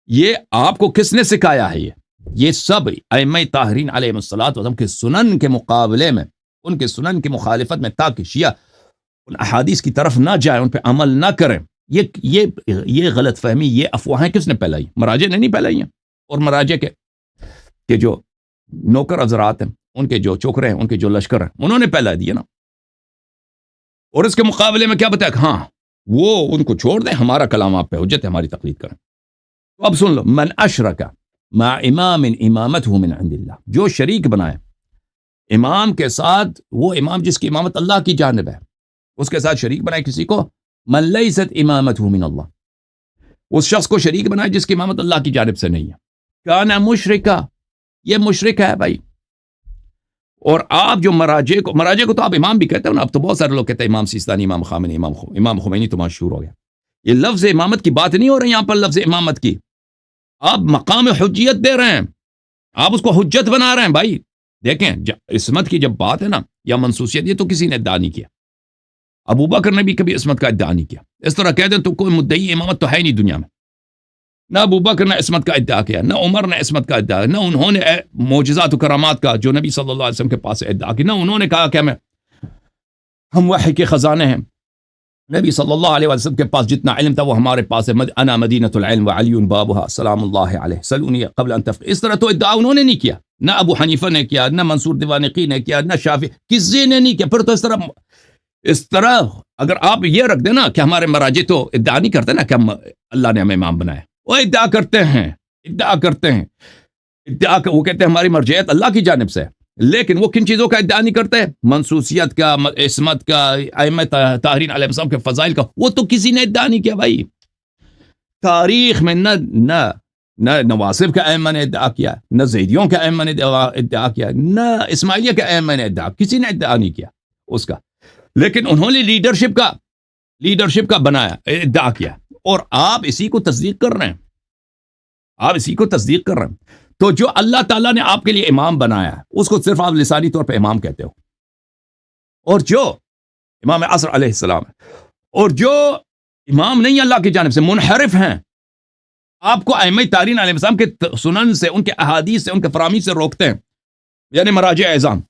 یہ آپ کو کس نے سکھایا ہے؟ یہ سب ائمہ طاہرین علیہ السلام کے سنن کے مقابلے میں، ان کے سنن کی مخالفت میں، تاکہ شیعہ ان احادیث کی طرف نہ جائیں، ان پہ عمل نہ کریں. یہ غلط فہمی، یہ افواہیں کس نے پھیلائی؟ مراجع نے نہیں پھیلائی ہیں. اور مراجع کے جو نوکر حضرات ہیں، ان کے جو چوکرے ہیں، ان کے جو لشکر ہیں، انہوں نے پھیلا دیا نا. اور اس کے مقابلے میں کیا بتایا کہ ہاں وہ ان کو چھوڑ دیں، ہمارا کلام آپ پہ حجت ہے، ہماری تقلید کریں. تو اب سن لو، من اشرک مع امام امامته من عند اللہ، جو شریک بنائے امام کے ساتھ، وہ امام جس کی امامت اللہ کی جانب ہے، اس کے ساتھ شریک بنائے کسی کو، من لیست امامته من اللہ، اس شخص کو شریک بنائے جس کی امامت اللہ کی جانب سے نہیں ہے، کان مشرکا، یہ مشرک ہے بھائی. اور آپ جو مراجع کو تو آپ امام بھی کہتے ہو نا. اب تو بہت سارے لوگ کہتے ہیں امام سیستانی، امام خامنی، امام خمینی تو مشہور ہو گیا. یہ لفظ امامت کی بات نہیں ہو رہی یہاں پر، لفظ امامت کی آپ مقام حجیت دے رہے ہیں، آپ اس کو حجت بنا رہے ہیں. بھائی دیکھیں، عصمت کی جب بات ہے نا، یا منسوسیت، یہ تو کسی نے ادعا نہیں کیا. ابو بکر نے بھی کبھی عصمت کا ادعا نہیں کیا. اس طرح کہہ دیں تو کوئی مدعی امامت تو ہے نہیں دنیا میں. نہ ابو بکر نے عصمت کا ادعا کیا، نہ عمر نے عصمت کا ادعا، نہ انہوں نے معجزات و کرامات کا جو نبی صلی اللہ علیہ وسلم کے پاس ادعا کی، نہ انہوں نے کہا کہ ہم وحی کے خزانے ہیں۔ نبی صلی اللہ علیہ وسلم کے پاس جتنا علم تھا وہ ہمارے پاس ہے، انا مدینۃ العلم وعلی بابها سلام اللہ علیہ سلونی قبل ان تفق۔ اس طرح تو ادعا انہوں نے نہیں کیا، نہ ابو حنیفہ نے کیا، نہ منصور دیوانقی نے کیا، نہ شافعی، کسی نے نہیں کیا۔ پھر تو اس طرح اگر آپ یہ رکھ دیں نا کہ ہمارے مراجع تو ادعا نہیں کرتے نا کہ ہم اللہ نے ہمیں امام بنایا، وہ ادعا کرتے ہیں، وہ کہتے ہیں ہماری مرجعیت اللہ کی جانب سے، لیکن وہ کن چیزوں کا ادعا نہیں کرتے؟ منسوسیت کا، عصمت کا، ائمہ طاہرین علیہ السلام کے فضائل کا، وہ تو کسی نے ادعا نہیں کیا بھائی۔ تاریخ میں نہ نواسب کا ائمہ نے ادعا کیا، نہ زیدیوں کے ائمہ نے ادعا کیا، نہ اسماعیلیہ کے ائمہ نے کسی نے ادعا نہیں کیا اس کا، لیکن انہوں نے لیڈرشپ کا بنایا، ادعا کیا، اور آپ اسی کو تصدیق کر رہے ہیں۔ تو جو اللہ تعالیٰ نے آپ کے لیے امام بنایا اس کو صرف آپ لسانی طور پہ امام کہتے ہو، اور جو امام عصر علیہ السلام ہے، اور جو امام نہیں اللہ کی جانب سے منحرف ہیں، آپ کو ائمہ طاہرین علیہ السلام کے سنن سے، ان کے احادیث سے، ان کے فراہمی سے روکتے ہیں، یعنی مراجع اعظام،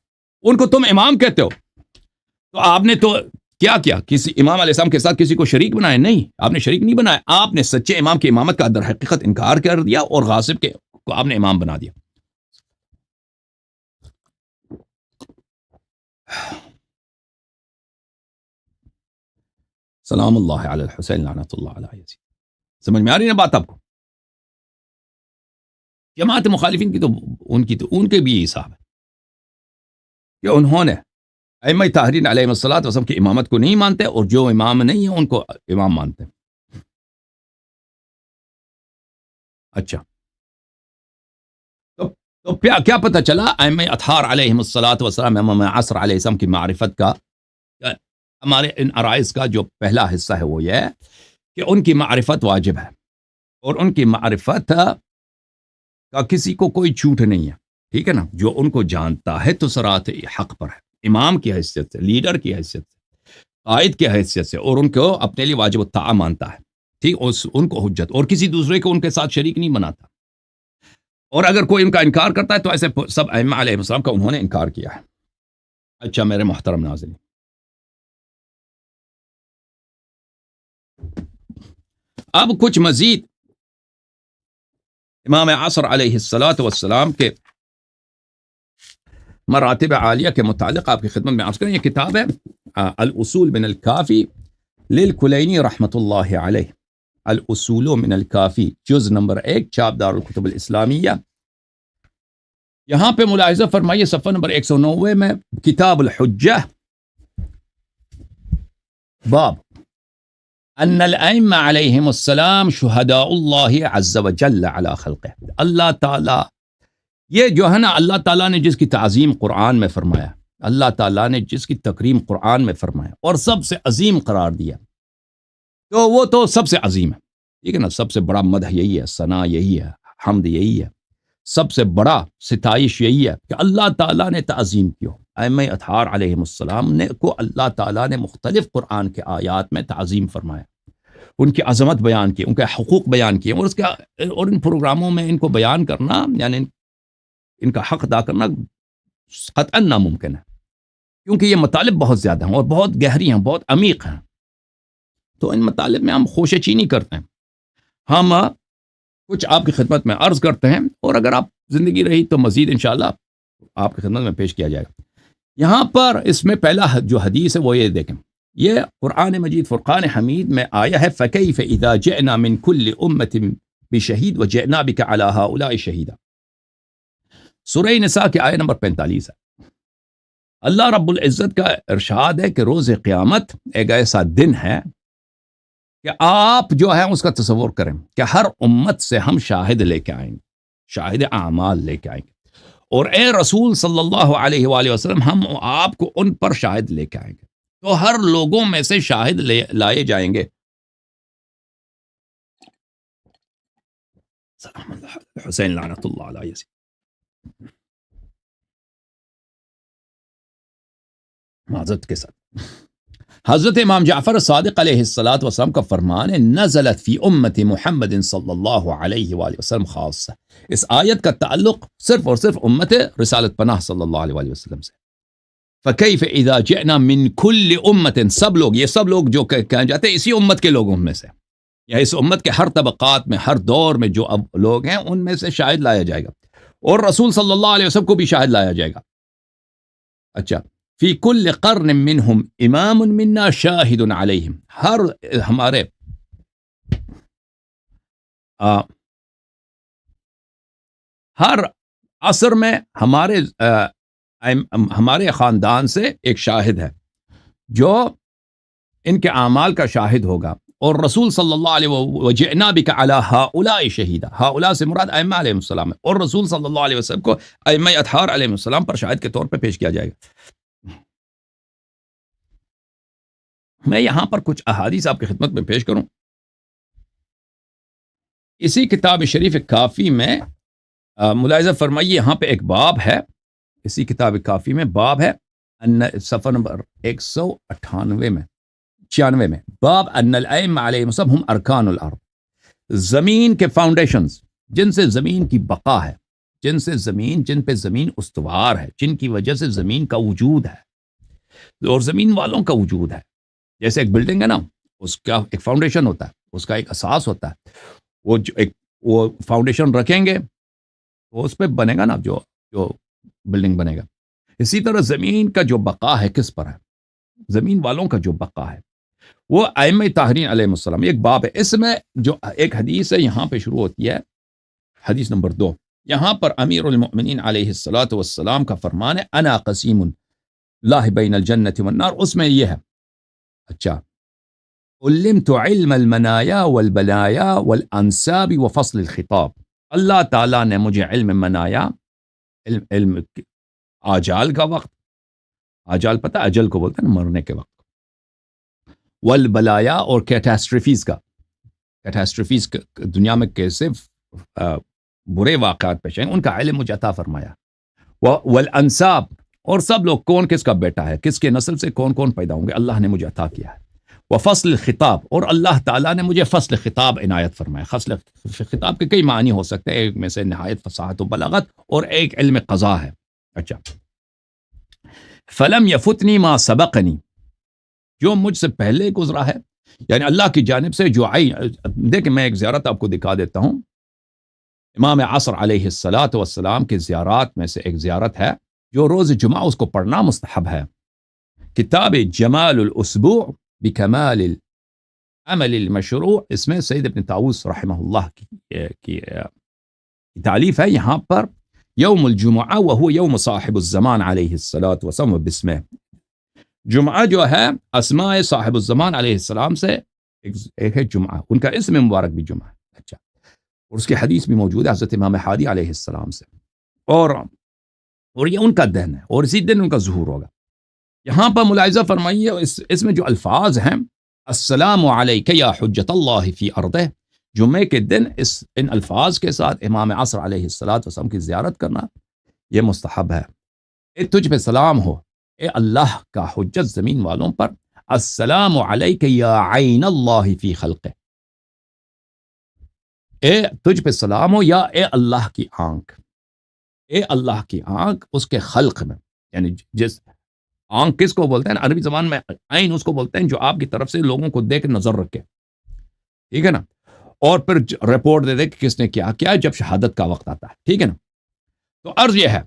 ان کو تم امام کہتے ہو۔ تو آپ نے تو کیا کسی امام علیہ السلام کے ساتھ کسی کو شریک بنایا؟ نہیں، آپ نے شریک نہیں بنایا، آپ نے سچے امام کی امامت کا در حقیقت انکار کر دیا اور غاصب کے کو آپ نے امام بنا دیا۔ سلام اللہ علی الحسین لعنت اللہ علیہ یزید۔ سمجھ میں آ رہی نا بات آپ کو؟ جماعت مخالفین کی تو ان کے بھی یہ حساب ہے کہ انہوں نے ائمہ طاہرین علیہ السلام کی امامت کو نہیں مانتے، اور جو امام نہیں ہے ان کو امام مانتے ہیں۔ اچھا، تو کیا پتہ چلا ائمہ اطہار علیہ السلام، امام عصر علیہ السلام کی معرفت کا، ہمارے ان عرائض کا جو پہلا حصہ ہے وہ یہ ہے کہ ان کی معرفت واجب ہے، اور ان کی معرفت کا کسی کو کوئی چھوٹ نہیں ہے، ٹھیک ہے نا؟ جو ان کو جانتا ہے تو صراط حق پر ہے، امام کی حیثیت سے، لیڈر کی حیثیت سے، قائد کی حیثیت سے، اور ان کو اپنے لیے واجب الطاعہ مانتا ہے، ٹھیک، ان کو حجت، اور کسی دوسرے کو ان کے ساتھ شریک نہیں بناتا۔ اور اگر کوئی ان کا انکار کرتا ہے تو ایسے سب ائمہ علیہ السلام کا انہوں نے انکار کیا ہے۔ اچھا میرے محترم ناظرین، اب کچھ مزید امام عصر علیہ السلام کے مراتب عالیہ کے متعلق آپ کی خدمت میں عرض کریں۔ یہ کتاب ہے الاصول من الکافی للکلینی رحمۃ اللہ علیہ، الاصول من الکافی، جز نمبر 1، چاپ دار الکتب الاسلامیہ۔ یہاں پہ ملاحظہ فرمائیے صفحہ نمبر 190 میں، کتاب الحجہ، باب ان الائمہ علیہم السلام شہداء اللہ عز وجل علی خلقہ۔ اللہ تعالیٰ، یہ جو ہے نا، اللہ تعالیٰ نے جس کی تعظیم قرآن میں فرمایا، اللہ تعالیٰ نے جس کی تکریم قرآن میں فرمایا اور سب سے عظیم قرار دیا، تو وہ تو سب سے عظیم ہے، ٹھیک ہے نا؟ سب سے بڑا مدح یہی ہے، ثنا یہی ہے، حمد یہی ہے، سب سے بڑا ستائش یہی ہے کہ اللہ تعالیٰ نے تعظیم کیو۔ ائمہ اطہار علیہ السلام نے کو اللہ تعالیٰ نے مختلف قرآن کے آیات میں تعظیم فرمایا، ان کی عظمت بیان کی، ان کے حقوق بیان کیے، اور ان پروگراموں میں ان کو بیان کرنا، یعنی ان کا حق ادا کرنا قطعا ناممکن ہے، کیونکہ یہ مطالب بہت زیادہ ہیں اور بہت گہری ہیں، بہت عمیق ہیں۔ تو ان مطالب میں ہم خوشے چینی کرتے ہیں، ہم کچھ آپ کی خدمت میں عرض کرتے ہیں، اور اگر آپ زندگی رہی تو مزید انشاءاللہ آپ کی خدمت میں پیش کیا جائے گا۔ یہاں پر اس میں پہلا جو حدیث ہے وہ یہ دیکھیں، یہ قرآن مجید فرقان حمید میں آیا ہے، فَكَيْفَ إِذَا جِئْنَا مِن كُلِّ أُمَّةٍ بِشَهِيدٍ وَجِئْنَا بِكَ عَلَى هؤلاء شَهِيدًا۔ سورہ نساء کی آیت نمبر 45 ہے۔ اللہ رب العزت کا ارشاد ہے کہ روز قیامت ایک ایسا دن ہے کہ آپ جو ہے اس کا تصور کریں کہ ہر امت سے ہم شاہد لے کے آئیں گے، شاہد اعمال لے کے آئیں گے، اور اے رسول صلی اللہ علیہ وآلہ وسلم، ہم آپ کو ان پر شاہد لے کے آئیں گے، تو ہر لوگوں میں سے شاہد لائے جائیں گے۔ سلام اللہ علیہ حسین لعنت اللہ علیہ یزید۔ معذرت کے ساتھ حضرت امام جعفر صادق علیہ الصلوۃ والسلام کا فرمان ہے نزلت فی امت محمد صلی اللہ علیہ وآلہ وسلم خاصہ، اس آیت کا تعلق صرف اور صرف امت رسالت پناہ صلی اللہ علیہ وآلہ وسلم سے۔ فکیف اذا جئنا من کل امت، سب لوگ، یہ سب لوگ جو کہے جاتے ہیں اسی امت کے لوگوں میں سے، یا اس امت کے ہر طبقات میں، ہر دور میں جو اب لوگ ہیں ان میں سے شاہد لایا جائے گا، اور رسول صلی اللہ علیہ وسلم کو بھی شاہد لایا جائے گا۔ اچھا، فی کل قرن منہم امام منا شاہد علیہم، ہر ہمارے ہر عصر میں ہمارے خاندان سے ایک شاہد ہے جو ان کے اعمال کا شاہد ہوگا، اور رسول صلی اللہ علیہ وجئنا بک علی ہؤلاء شہیدا، ہؤلاء سے مراد ائمہ علیہ السلام ہے، اور رسول صلی اللہ علیہ وسلم کو ائمہ اطہار علیہ السلام پر شاہد کے طور پہ پیش کیا جائے گا۔ میں یہاں پر کچھ احادیث آپ کی خدمت میں پیش کروں۔ اسی کتاب شریف کافی میں ملاحظہ فرمائیے، یہاں پہ ایک باب ہے، اسی کتاب کافی میں باب ہے صفحہ نمبر 198 میں 96 میں، باب ان الائمہ علیہم السلام ہم ارکان الارض، زمین کے فاؤنڈیشنز، جن سے زمین کی بقا ہے، جن پہ زمین استوار ہے، جن کی وجہ سے زمین کا وجود ہے اور زمین والوں کا وجود ہے۔ جیسے ایک بلڈنگ ہے نا، اس کا ایک فاؤنڈیشن ہوتا ہے، اس کا ایک اساس ہوتا ہے، وہ فاؤنڈیشن رکھیں گے تو اس پہ بنے گا نا جو بلڈنگ بنے گا۔ اسی طرح زمین کا جو بقا ہے کس پر ہے؟ زمین والوں کا جو بقا ہے وہ ائمہ طاہرین علیہ السلام۔ ایک باب ہے، اس میں جو ایک حدیث ہے یہاں پہ شروع ہوتی ہے، حدیث نمبر 2، یہاں پر امیر المؤمنین علیہ الصلوۃ والسلام کا فرمان ہے انا قسیم اللہ بین الجنۃ والنار، اس میں یہ ہے، اچھا، علمت علم المنایا والبلایا والانساب وفصل الخطاب، اللہ تعالیٰ نے مجھے علم منایا، علم آجال کا وقت، آجال پتہ اجل کو بولتے ہیں نا، مرنے کے وقت، والبلایا اور کیٹاسٹرفیز کا دنیا میں کیسے برے واقعات پیش آئیں ان کا علم مجھے عطا فرمایا، والانساب، اور سب لوگ کون کس کا بیٹا ہے، کس کے نسل سے کون کون پیدا ہوں گے، اللہ نے مجھے عطا کیا ہے، وفصل الخطاب، اور اللہ تعالیٰ نے مجھے فصل خطاب عنایت فرمایا۔ فصل خطاب کے کئی معنی ہو سکتے ہیں، ایک میں سے نہایت فصاحت و بلاغت، اور ایک علم قضا ہے۔ اچھا، فلم یفتنی ما سبقنی، جو مجھ سے پہلے گزرا ہے، یعنی اللہ کی جانب سے جو آئی۔ دیکھیں میں ایک زیارت آپ کو دکھا دیتا ہوں، امام عصر علیہ الصلوۃ والسلام کی زیارات میں سے ایک زیارت ہے جو روز جمعہ اس کو پڑھنا مستحب ہے، کتاب جمال الاسبوع بکمال العمل المشروع، اس میں سید ابن طاووس رحمہ اللہ کی تعلیف ہے۔ یہاں پر یوم الجمعہ وہو یوم صاحب الزمان علیہ الصلوۃ والسلام بسمہ، جمعہ جو ہے اسماء صاحب الزمان علیہ السلام سے ایک ہے جمعہ، ان کا اسم مبارک بھی جمعہ ہے۔ اچھا، اور اس کی حدیث بھی موجود ہے حضرت امام ہادی علیہ السلام سے، اور یہ ان کا دن ہے، اور اسی دن ان کا ظہور ہوگا۔ یہاں پر ملاحظہ فرمائیے، اس میں جو الفاظ ہیں، السلام علیک یا حجت اللہ فی ارضہ، جمعے کے دن ان الفاظ کے ساتھ امام عصر علیہ الصلوۃ والسلام کی زیارت کرنا یہ مستحب ہے۔ اے تجھ پہ سلام ہو اے اللہ کا حجت زمین والوں پر، السلام علیک یا عین اللہ فی خلقہ، اے تجھ پہ سلام ہو یا اے اللہ کی آنکھ، اے اللہ کی آنکھ اس کے خلق میں، یعنی جس آنکھ کس کو بولتے ہیں، عربی زبان میں عین اس کو بولتے ہیں جو آپ کی طرف سے لوگوں کو دیکھ نظر رکھے، ٹھیک ہے نا، اور پھر رپورٹ دے دے کہ کس نے کیا کیا جب شہادت کا وقت آتا ہے، ٹھیک ہے نا۔ تو عرض یہ ہے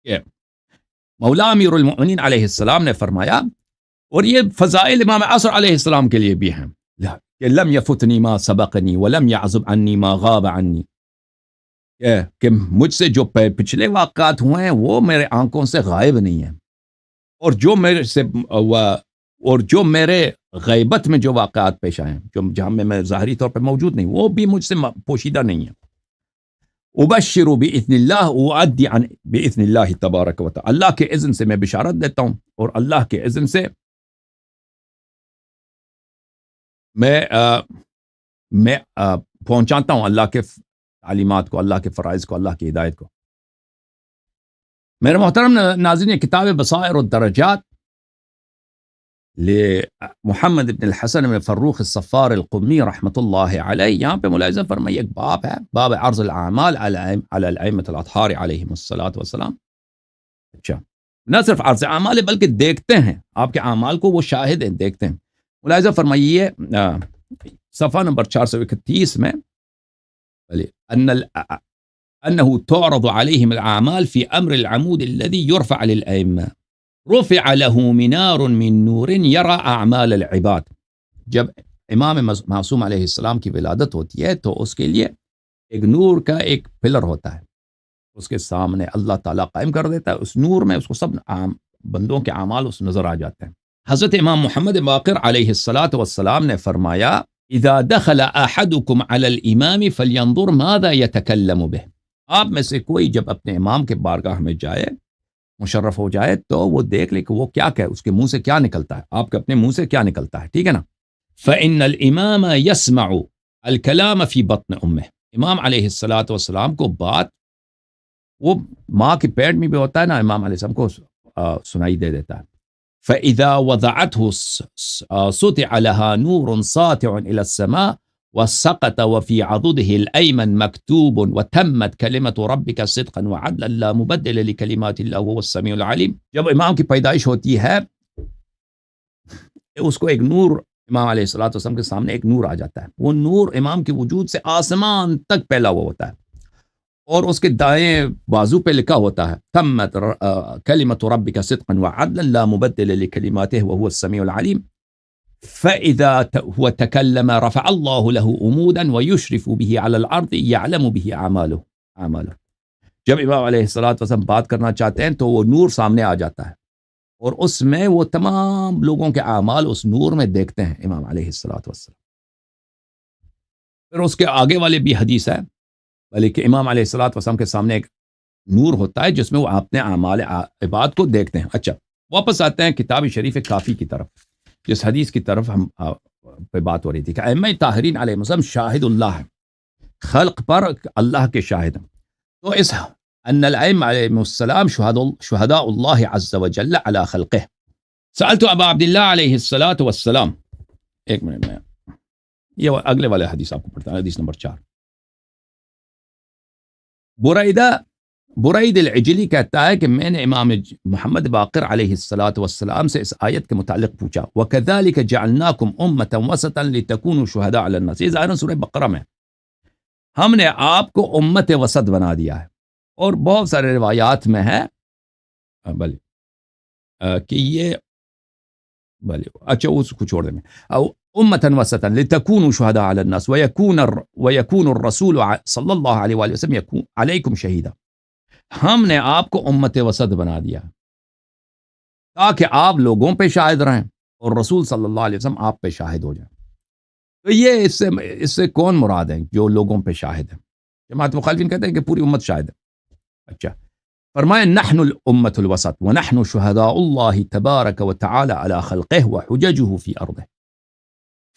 کہ مولا امیر المؤمنین علیہ السلام نے فرمایا، اور یہ فضائل امام عصر علیہ السلام کے لیے بھی ہیں، کہ لم یفتنی ما سبقنی ولم یعزب عنی ما غاب عنی، کہ مجھ سے جو پچھلے واقعات ہوئے ہیں وہ میرے آنکھوں سے غائب نہیں ہیں، اور جو میرے غیبت میں جو واقعات پیش آئے ہیں، جہاں میں ظاہری طور پہ موجود نہیں، وہ بھی مجھ سے پوشیدہ نہیں ہیں۔ ابشر باذن اللہ وادی عن باذن اللہ تبارک و تعالی، اللہ کے اذن سے میں بشارت دیتا ہوں، اور اللہ کے اذن سے میں پہنچاتا ہوں اللہ کے تعلیمات کو، اللہ کے فرائض کو، اللہ کی ہدایت کو۔ میرے محترم ناظرین، کتاب بصائر الدرجات محمد بن الحسن بن فروخ الصفار القمی رحمۃ اللہ علیہ. یہاں پہ ملاحظہ فرمائیے ایک باب ہے، باب عرض الاعمال علی الائمۃ الاطہار علیہم الصلاۃ والسلام. اچھا، نہ صرف عرض اعمال بلکہ دیکھتے ہیں آپ کے اعمال کو، وہ شاہد ہیں، دیکھتے ہیں. ملاحظہ فرمائیے صفحہ نمبر 431 میں انه تعرض عليهم الاعمال في امر العمود الذي يرفع للائمه رفع له منار من نور يرى اعمال العباد. جب امام معصوم علیہ السلام کی ولادت ہوتی ہے تو اس کے لیے ایک نور کا ایک پلر ہوتا ہے، اس کے سامنے اللہ تعالیٰ قائم کر دیتا ہے. اس نور میں اس کو سب بندوں کے اعمال اس نظر آ جاتے ہیں. حضرت امام محمد باقر علیہ الصلاۃ والسلام نے فرمایا اذا دخل احدكم على الامام فلينظر ماذا يتكلم به. آپ میں سے کوئی جب اپنے امام کے بارگاہ میں جائے، مشرف ہو جائے، تو وہ دیکھ لے کہ وہ کیا کہ اس کے منہ سے کیا نکلتا ہے، آپ کے اپنے منہ سے کیا نکلتا ہے. ٹھیک ہے نا. فإن الامام يسمع الكلام في بطن امه. امام علیہ الصلاۃ والسلام کو بات وہ ماں کے پیٹ میں بھی ہوتا ہے نا، امام علیہ السلام کو سنائی دے دیتا ہے. فإذا وضعته سطع لها نور ساطع إلى السماء وسقط وفي عضده الأيمن مكتوب وتمت كلمة ربك صدقا وعدلا لا مبدل لكلمات الله وهو السميع العليم. جب امام کی پیدائش ہوتی ہے اس کو ایک نور، امام علیہ الصلوۃ والسلام کے سامنے ایک نور آ جاتا ہے. وہ نور امام کے وجود سے آسمان تک پھیلا ہوا ہوتا ہے، اور اس کے دائیں بازو پہ لکھا ہوتا ہے تمت کلمۃ ربک صدقا وعدلا لا مبدل لکلماته وهو السمیع العلیم. فإذا هو تكلم رفع الله له عمودا ويشرف به على الارض يعلم به اعماله. جب امام علیہ الصلوۃ والسلام بات کرنا چاہتے ہیں تو وہ نور سامنے آ جاتا ہے، اور اس میں وہ تمام لوگوں کے اعمال اس نور میں دیکھتے ہیں امام علیہ الصلوۃ والسلام. پھر اس کے آگے والے بھی حدیث ہے، بلکہ امام علیہ الصلوۃ والسلام کے سامنے ایک نور ہوتا ہے جس میں وہ اپنے اعمال عباد کو دیکھتے ہیں. اچھا، واپس آتے ہیں کتاب شریف کافی کی طرف، جس حدیث کی طرف ہم پہ بات ہو رہی تھی کہ ائمہ طاہرین علیہ السلام شاہد اللہ ہے، خلق پر اللہ کے شاہد ہیں. تو اس ان الائمہ علیہ السلام شہداء اللہ عز وجل علی خلقہ. سألت ابا عبد اللہ علیہ الصلاۃ والسلام. ایک منٹ میں یہ اگلے والے حدیث آپ کو پڑھتا ہے، حدیث نمبر 4. برید العجلی کہتا ہے کہ میں نے امام محمد باقر علیہ الصلاۃ والسلام سے اس آیت کے متعلق پوچھا وَكَذَلِكَ جَعَلْنَاكُمْ أُمَّةً وَسَطًا لِتَكُونُوا شُهَدَاءَ عَلَى النَّاسِ. یہ ظاہراً سورہ بقرہ میں ہم نے آپ کو امت وسط بنا دیا ہے، اور بہت سارے روایات میں ہے کہ یہ اچھا اس کو چھوڑ دیں امة وسطا لتكونوا شهداء على الناس ويكون الرسول صلی اللہ علیہ وآلہ وسلم يكون عليكم شہیدا. ہم نے آپ کو امت وسط بنا دیا تاکہ آپ لوگوں پہ شاہد رہیں اور رسول صلی اللہ علیہ وسلم آپ پہ شاہد ہو جائیں. تو یہ اس سے کون مراد ہیں جو لوگوں پہ شاہد ہیں؟ جماعت مخالفین کہتے ہیں کہ پوری امت شاہد ہے. اچھا، فرمایا نحن الامة الوسط ونحن شهداء اللہ تبارک وتعالی علی خلقہ وحججہ فی ارضہ.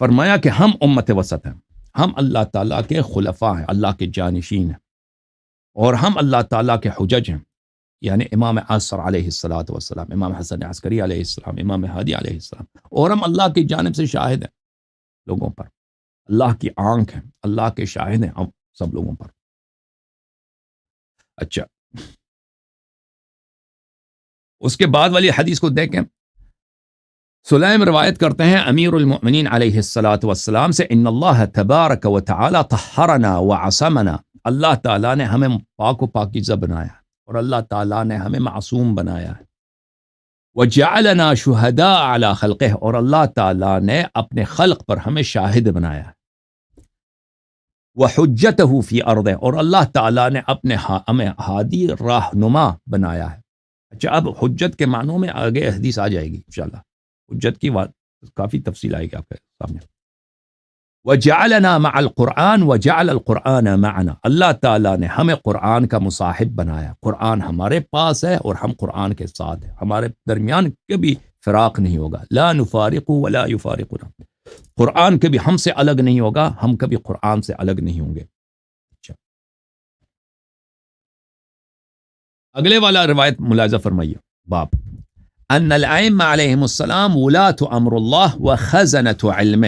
فرمایا کہ ہم امت وسط ہیں، ہم اللہ تعالیٰ کے خلفاء ہیں، اللہ کے جانشین ہیں، اور ہم اللہ تعالیٰ کے حجج ہیں، یعنی امام عصر علیہ الصلاۃ والسلام، امام حسن عسکری علیہ السلام، امام ہادی علیہ السلام، اور ہم اللہ کی جانب سے شاہد ہیں لوگوں پر. اللہ کی آنکھ ہیں، اللہ کے شاہد ہیں ہم سب لوگوں پر. اچھا، اس کے بعد والی حدیث کو دیکھیں. سلیم روایت کرتے ہیں امیر المؤمنین علیہ الصلاۃ والسلام سے ان اللہ تبارک و تعالی طہرنا وعصمنا. اللہ تعالیٰ نے ہمیں پاک و پاکیزہ بنایا اور اللہ تعالیٰ نے ہمیں معصوم بنایا ہے. وجعلنا شہداء علی خلقہ، اور اللہ تعالیٰ نے اپنے خلق پر ہمیں شاہد بنایا ہے. وحجتہ فی ارضہ، اور اللہ تعالیٰ نے اپنے ہمیں ہادی راہنما بنایا ہے. اچھا، اب حجت کے معنوں میں آگے حدیث آ جائے گی انشاءاللہ. حجت کی بات کافی تفصیل آئے گی آپ کے سامنے. وجعلنا مع القرآن وجعل القرآن معنا. اللہ تعالیٰ نے ہمیں قرآن کا مصاحب بنایا، قرآن ہمارے پاس ہے اور ہم قرآن کے ساتھ ہیں، ہمارے درمیان کبھی فراق نہیں ہوگا. لا نفارق ولا یفارقنا. قرآن کبھی ہم سے الگ نہیں ہوگا، ہم کبھی قرآن سے الگ نہیں ہوں گے. اچھا، اگلے والا روایت ملاحظہ فرمائیے. باب ان الائمہ علیہم السلام ولاۃ امر اللہ وخزنۃ علمہ،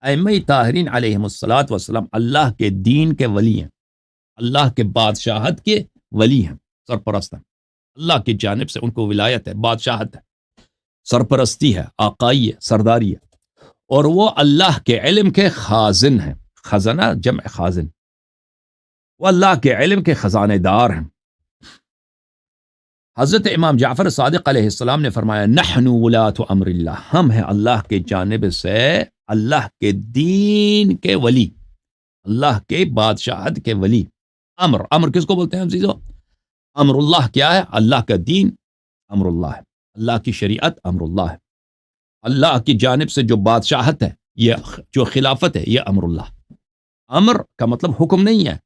ائمہ طاہرین علیہم الصلاۃ والسلام اللہ کے دین کے ولی ہیں، اللہ کے بادشاہت کے ولی ہیں، سرپرست ہیں، اللہ کی جانب سے ان کو ولایت ہے، بادشاہت ہے، سرپرستی ہے، آقائی ہے، سرداری ہے، اور وہ اللہ کے علم کے خازن ہیں، خزانہ جمع خازن، وہ اللہ کے علم کے خزانے دار ہیں۔ حضرت امام جعفر صادق علیہ السلام نے فرمایا نحن ولاۃ امر اللہ، ہم ہیں اللہ کے جانب سے اللہ کے دین کے ولی، اللہ کے بادشاہت کے ولی۔ امر کس کو بولتے ہیں عزیزو؟ امر اللہ کیا ہے؟ اللہ کا دین امر اللہ ہے، اللہ کی شریعت امر اللہ ہے، اللہ کی جانب سے جو بادشاہت ہے، یہ جو خلافت ہے، یہ امر اللہ۔ امر کا مطلب حکم نہیں ہے،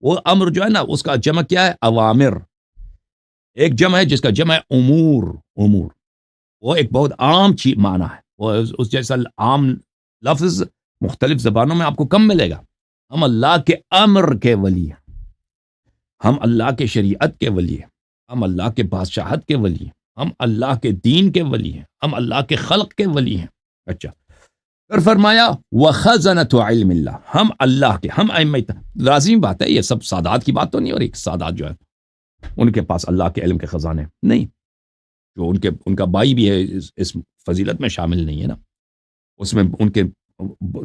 وہ امر جو ہے نا اس کا جمع کیا ہے؟ اوامر۔ ایک جمع ہے جس کا جمع ہے امور، وہ ایک بہت عام چیز معنی ہے، وہ اس جیسا عام لفظ مختلف زبانوں میں آپ کو کم ملے گا۔ ہم اللہ کے امر کے ولی ہیں، ہم اللہ کے شریعت کے ولی ہیں، ہم اللہ کے بادشاہت کے ولی ہیں، ہم اللہ کے دین کے ولی ہیں، ہم اللہ کے خلق کے ولی ہیں۔ اچھا، پھر فرمایا وخزنۃ علم اللہ، ہم اللہ کے، ہم ائمہ، لازمی بات ہے، یہ سب سادات کی بات تو نہیں ہو رہی، سادات جو ہے ان کے پاس اللہ کے علم کے خزانے نہیں، جو ان کا بھائی بھی ہے اس فضیلت میں شامل نہیں ہے نا، اس میں ان کے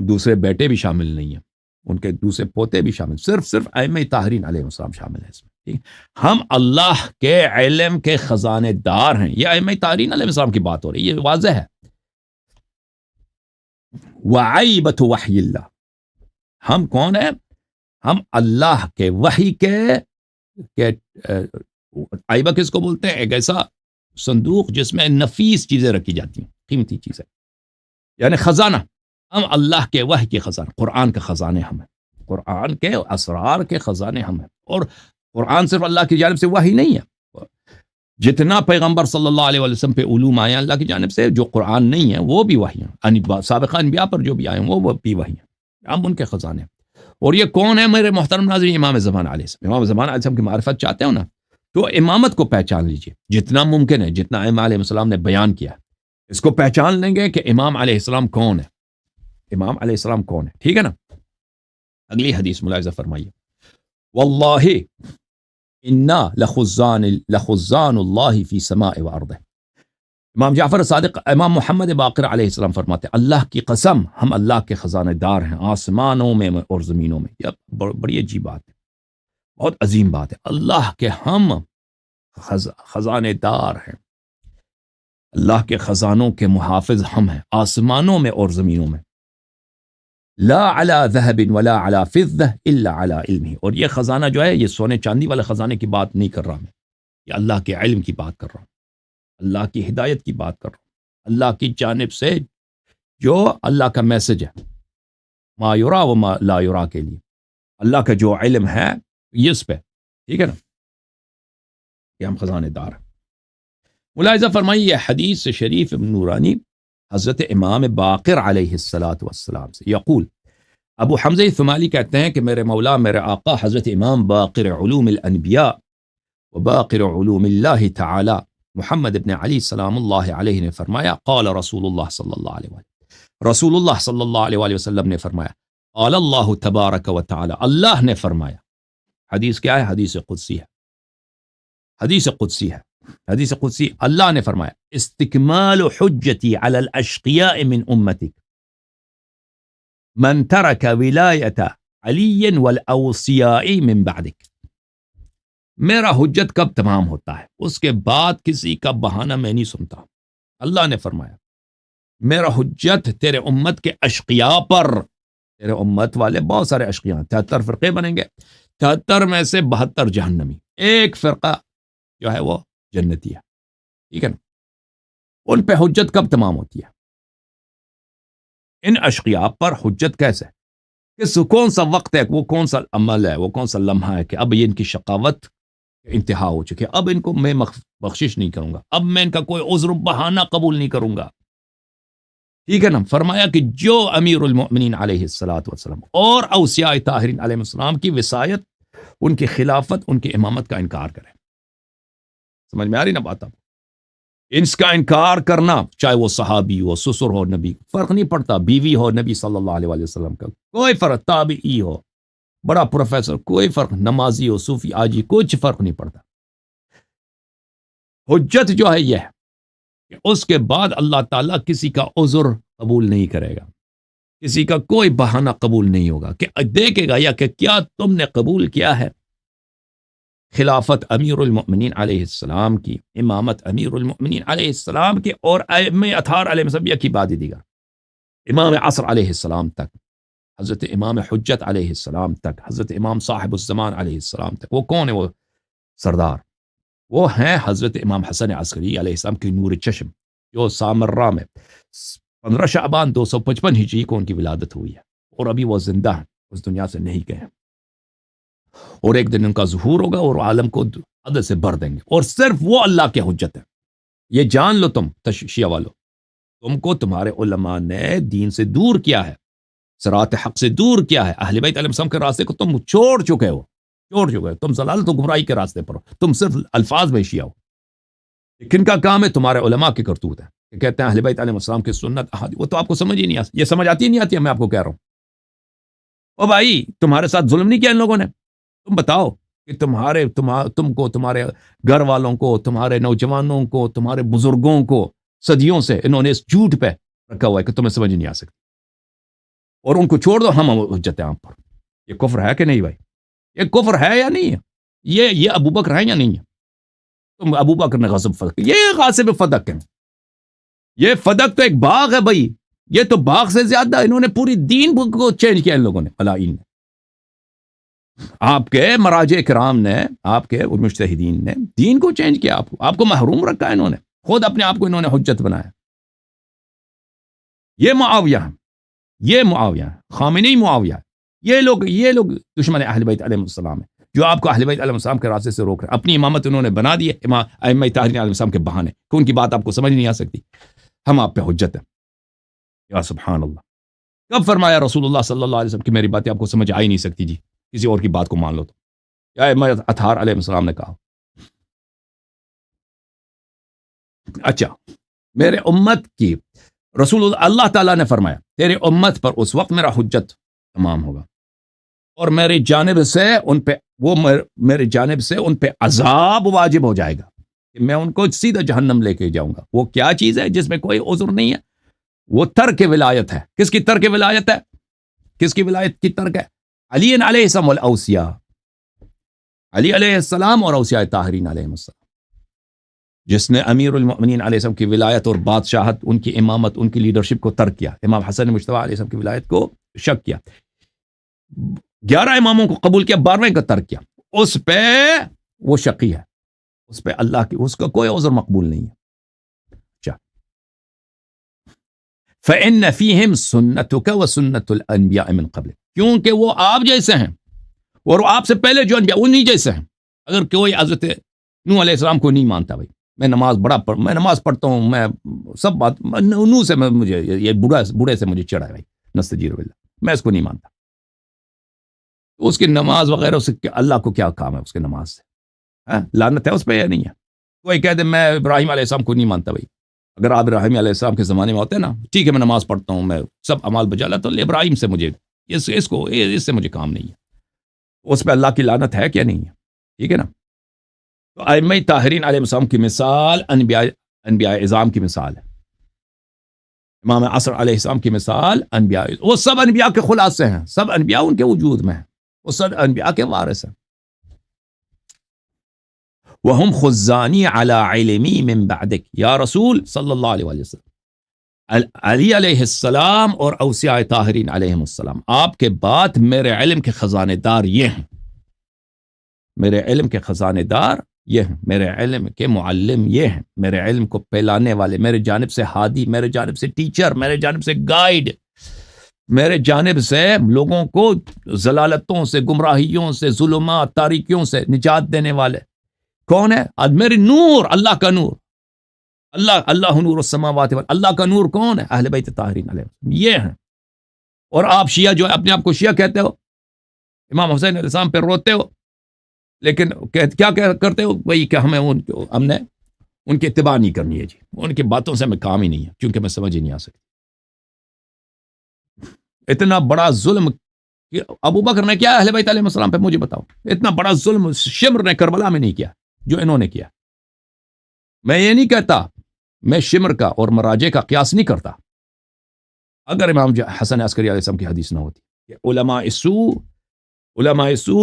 دوسرے بیٹے بھی شامل نہیں ہیں، ان کے دوسرے پوتے بھی شامل، صرف ائمہ طاہرین علیہ السلام شامل ہیں اس میں، ٹھیک؟ ہم اللہ کے علم کے خزانے دار ہیں، یہ ائمہ طاہرین علیہ السلام کی بات ہو رہی ہے، یہ واضح ہے۔ وعیبۃ وحی اللہ، ہم کون ہیں؟ ہم اللہ کے وحی کے عیبہ کس کو بولتے ہیں؟ ایک ایسا صندوق جس میں نفیس چیزیں رکھی جاتی ہیں، قیمتی چیزیں، یعنی خزانہ۔ ہم اللہ کے وحی کے خزانہ، قرآن کے خزانے ہم ہیں، قرآن کے اسرار کے خزانے ہم ہیں، اور قرآن صرف اللہ کی جانب سے وحی نہیں ہے، جتنا پیغمبر صلی اللہ علیہ وسلم پہ علوم آئے ہیں اللہ کی جانب سے، جو قرآن نہیں ہے وہ بھی وحی ہیں، سابقہ انبیاء پر جو بھی آئے ہیں وہ بھی وحی ہیں، ہم ان کے خزانے ہیں۔ اور یہ کون ہے میرے محترم ناظرین؟ امام زمان علیہ السلام۔ امام زمان علیہ السلام کی معرفت چاہتے ہو نا، تو امامت کو پہچان لیجئے جتنا ممکن ہے، جتنا امام علیہ السلام نے بیان کیا، اس کو پہچان لیں گے کہ امام علیہ السلام کون ہے، امام علیہ السلام کون ہے، ٹھیک ہے نا؟ اگلی حدیث ملاحظہ فرمائیے، واللہ انا لخزان اللہ فی سماء و ارضہ۔ امام جعفر صادق، امام محمد باقر علیہ السلام فرماتے ہیں اللہ کی قسم ہم اللہ کے خزانے دار ہیں، آسمانوں میں اور زمینوں میں۔ یہ بڑی عجیب بات ہے، بہت عظیم بات ہے، اللہ کے ہم خزانے دار ہیں، اللہ کے خزانوں کے محافظ ہم ہیں، آسمانوں میں اور زمینوں میں۔ لا علی ذہب ولا علی فضہ الا علی علمہ، اور یہ خزانہ جو ہے یہ سونے چاندی والے خزانے کی بات نہیں کر رہا میں، یہ اللہ کے علم کی بات کر رہا ہوں، اللہ کی ہدایت کی بات کر رہا ہوں، اللہ کی جانب سے جو اللہ کا میسج ہے، ما یرا و ما لا یرا کے لیے، اللہ کا جو علم ہے یہ اس پہ، ٹھیک ہے نا؟ کہ ہم خزانے دار ہیں۔ ملاحظہ فرمائیے یہ حدیث شریف نورانی حضرت امام باقر علیہ السلام سے، یقول ابو حمزہ ثمالی کہتے ہیں کہ میرے مولا، میرے آقا حضرت امام باقر علوم الانبیاء و باقر علوم اللہ تعالی محمد ابن علی سلام اللہ علیہ نے فرمایا، قال رسول اللہ صلی اللہ علیہ وسلم، رسول اللہ صلی اللہ علیہ وسلم نے فرمایا، قال اللہ تبارک و تعالی، اللہ نے فرمایا۔ حدیث کیا ہے؟ حدیث قدسی ہے، حدیث قدسی ہے، حدیث قدسی اللہ نے فرمایا، استکمال حجتی علی الاشقیاء من امتک من ترک ولایت علی والاوصیاء من بعدک۔ میرا حجت کب تمام ہوتا ہے؟ اس کے بعد کسی کا بہانہ میں نہیں سنتا۔ اللہ نے فرمایا میرا حجت تیرے امت کے اشقیاء پر، تیرے امت والے بہت سارے اشقیاء، 73 فرقے بنیں گے، 73 میں سے 72 جہنمی، ایک فرقہ جو ہے وہ جنتی ہے، ٹھیک ہے نا؟ ان پہ حجت کب تمام ہوتی ہے؟ ان اشقیاء پر حجت کیسے؟ کون سا وقت ہے، وہ کون سا عمل ہے، وہ کون سا لمحہ ہے کہ اب یہ ان کی شقاوت انتہا ہو چکی ہے، اب ان کو میں بخشش نہیں کروں گا، اب میں ان کا کوئی عذر و بہانہ قبول نہیں کروں گا، ٹھیک ہے نا؟ فرمایا کہ جو امیر المؤمنین علیہ الصلوۃ والسلام اور اوصیاء طاہرین علیہ السلام کی وصایت، ان کی خلافت، ان کی امامت کا انکار کرے۔ سمجھ میں آ رہی نا بات اب؟ اس کا انکار کرنا، چاہے وہ صحابی ہو، سسر ہو، نبی، فرق نہیں پڑتا، بیوی ہو نبی صلی اللہ علیہ وسلم کا، کوئی فرق، تابعی ہو، بڑا پروفیسر، کوئی فرق، نمازی ہو، صوفی، آجی، کچھ فرق نہیں پڑتا۔ حجت جو ہے یہ ہے کہ اس کے بعد اللہ تعالیٰ کسی کا عذر قبول نہیں کرے گا، کسی کا کوئی بہانہ قبول نہیں ہوگا، کہ دیکھے گا یا کہ کیا تم نے قبول کیا ہے خلافت امیر المؤمنین علیہ السلام کی، امامت امیر المؤمنین علیہ السلام کی، اور ائمہ اطہار علیہ السلام کی بعد دیگر، امام عصر علیہ السلام تک، حضرت امام حجت علیہ السلام تک، حضرت امام صاحب الزمان علیہ السلام تک۔ وہ کون ہے وہ سردار؟ وہ ہیں حضرت امام حسن عسکری علیہ السلام کی نور چشم، جو سامرہ میں 15 شعبان 255 ہجری کو ان کی ولادت ہوئی ہے، اور ابھی وہ زندہ ہیں، اس دنیا سے نہیں گئے، اور ایک دن ان کا ظہور ہوگا اور عالم کو عدد سے بھر دیں گے، اور صرف وہ اللہ کے حجت ہے۔ یہ جان لو تم شیعہ والو، تم کو تمہارے علماء نے دین سے دور کیا ہے، صراط حق سے دور کیا ہے، اہل بیت علیہ السلام کے راستے کو تم چھوڑ چکے ہو، تم ضلالت و گمراہی کے راستے پر ہو، تم صرف الفاظ میں شیعہ ہو۔ کن کا کام ہے؟ تمہارے علماء کی کرتوت ہے، کہ کہتے ہیں اہل بیت علیہ السلام کی سنت احادیث، وہ تو آپ کو سمجھ ہی نہیں آتی، یہ سمجھ آتی ہی نہیں آتی ہے، میں آپ کو کہہ رہا ہوں۔ او بھائی، تمہارے ساتھ ظلم نہیں کیا ان لوگوں نے؟ تم بتاؤ کہ تم کو، تمہارے گھر والوں کو، تمہارے نوجوانوں کو، تمہارے بزرگوں کو صدیوں سے انہوں نے اس جھوٹ پہ رکھا ہوا ہے کہ تمہیں سمجھ نہیں آ سکتی، اور ان کو چھوڑ دو، ہم حجت ہیں آپ پر۔ یہ کفر ہے کہ نہیں بھائی؟ یہ کفر ہے یا نہیں ہے؟ یہ ابو بکر ہے یا نہیں ہے؟ تم ابو بکر نے غصب فدق، یہ غاصب فدق ہے، یہ فدق تو ایک باغ ہے بھائی، یہ تو باغ سے زیادہ انہوں نے پوری دین کو چینج کیا ان لوگوں نے، ملائین نے، آپ کے مراجع کرام نے، آپ کے مجتہدین نے دین کو چینج کیا، آپ کو محروم رکھا ہے انہوں نے، خود اپنے آپ کو انہوں نے حجت بنایا۔ یہ معاویہ ہے، یہ معاویہ ہے، خامنئی معاویہ ہے، یہ لوگ دشمن اہل بیت علیہ السلام ہیں، جو آپ کو اہل بیت علیہ السلام کے راستے سے روک رہے ہیں۔ اپنی امامت انہوں نے بنا دی ہے ائمہ طاہرین علیہ السلام کے بہانے، کہ ان کی بات آپ کو سمجھ نہیں آ سکتی، ہم آپ پہ حجت ہیں۔ یا سبحان اللہ، کب فرمایا رسول اللہ صلی اللہ علیہ وسلم کہ میری باتیں آپ کو سمجھ آ ہی نہیں سکتی جی، کسی اور کی بات کو مان لو تو؟ یا ائمہ اطہار علیہ السلام نے کہا۔ اچھا، میرے امت کی رسول اللہ تعالیٰ نے فرمایا تیرے امت پر اس وقت میرا حجت تمام ہوگا، اور میری جانب سے ان پہ عذاب واجب ہو جائے گا، کہ میں ان کو سیدھا جہنم لے کے جاؤں گا۔ وہ کیا چیز ہے جس میں کوئی عذر نہیں ہے؟ وہ ترک ولایت ہے۔ کس کی ترک ولایت ہے؟ کس کی ولایت کی ترک ہے؟ علی علیہ السلام والاوصیاء، علی علیہ السلام اور اوصیاء طاہرین علیہ السلام۔ جس نے امیر المؤمنین علیہ السلام کی ولایت اور بادشاہت، ان کی امامت، ان کی لیڈرشپ کو ترک کیا، امام حسن مجتبیٰ علیہ السلام کی ولایت کو شک کیا، 11 اماموں کو قبول کیا، 12ویں کا ترک کیا، اس پہ وہ شقی ہے، اس پہ اللہ کی، اس کا کوئی عذر مقبول نہیں ہے۔ اچھا، فَإِنَّ فِيهِمْ سُنَّتُكَ وَسُنَّةُ الْأَنْبِيَاءِ مِنْ قَبْلِكَ، کیونکہ وہ آپ جیسے ہیں، اور آپ سے پہلے جو انبیاء انہی جیسے ہیں۔ اگر کوئی حضرت نوح علیہ السلام کو نہیں مانتا، بھائی میں نماز پڑھتا ہوں، میں سب بات، نوح سے مجھے یہ بوڑھے سے مجھے چڑھا ہے بھائی، نستجیر باللہ، میں اس کو نہیں مانتا، اس کی نماز وغیرہ، اس کے اللہ کو کیا کام ہے اس کے نماز سے؟ لعنت ہے اس پہ یا نہیں ہے؟ کوئی کہہ دے میں ابراہیم علیہ السلام کو نہیں مانتا، بھائی اگر آپ ابراہیم علیہ السلام کے زمانے میں ہوتے نا، ٹھیک ہے میں نماز پڑھتا ہوں، میں سب اعمال بجا لاتا ہوں، ابراہیم سے مجھے اس سے مجھے کام نہیں ہے، اس پہ اللہ کی لعنت ہے کیا نہیں ہے؟ ٹھیک ہے نا؟ تو ائمہ طاہرین علیہ السلام کی مثال انبیاء اعظام کی مثال ہے، امام عصر علیہ السلام کی مثال انبیاء، وہ سب انبیاء کے خلاصے ہیں، سب انبیاء ان کے وجود میں ہیں، وہ سب انبیاء کے وارث ہیں۔ وَهُمْ خُزَّانِي عَلَىٰ عِلْمِي مِن بَعْدِكَ، یا رسول صلی اللہ علیہ وسلم، علی علیہ السلام اور اوصیاء طاہرین علیہ السلام آپ کے بعد میرے علم کے خزانے دار یہ ہیں، میرے علم کے خزانے دار یہ ہیں، میرے علم کے معلم یہ ہیں، میرے علم کو پھیلانے والے، میرے جانب سے ہادی، میرے جانب سے ٹیچر، میرے جانب سے گائیڈ، میرے جانب سے لوگوں کو ضلالتوں سے، گمراہیوں سے، ظلمات، تاریکیوں سے نجات دینے والے کون ہے؟ میرے نور، اللہ کا نور، اللہ نور السماوات والارض، اللہ کا نور کون ہے؟ اہل بیت طاہرین علیہ السلام، یہ ہیں۔ اور آپ شیعہ جو اپنے آپ کو شیعہ کہتے ہو، امام حسین علیہ السلام پہ روتے ہو، لیکن کیا کرتے ہو؟ وہی کہ ہم نے ان کی اتباع نہیں کرنی ہے جی، ان کی باتوں سے ہمیں کام ہی نہیں ہے، کیونکہ میں سمجھ ہی نہیں آ سکتی۔ اتنا بڑا ظلم ابو بکر نے کیا اہل بیت علیہ السلام پہ، مجھے بتاؤ، اتنا بڑا ظلم شمر نے کربلا میں نہیں کیا جو انہوں نے کیا۔ میں یہ نہیں کہتا، میں شمر کا اور مراجع کا قیاس نہیں کرتا، اگر امام حسن عسکری علیہ السلام کی حدیث نہ ہوتی کہ علماء سو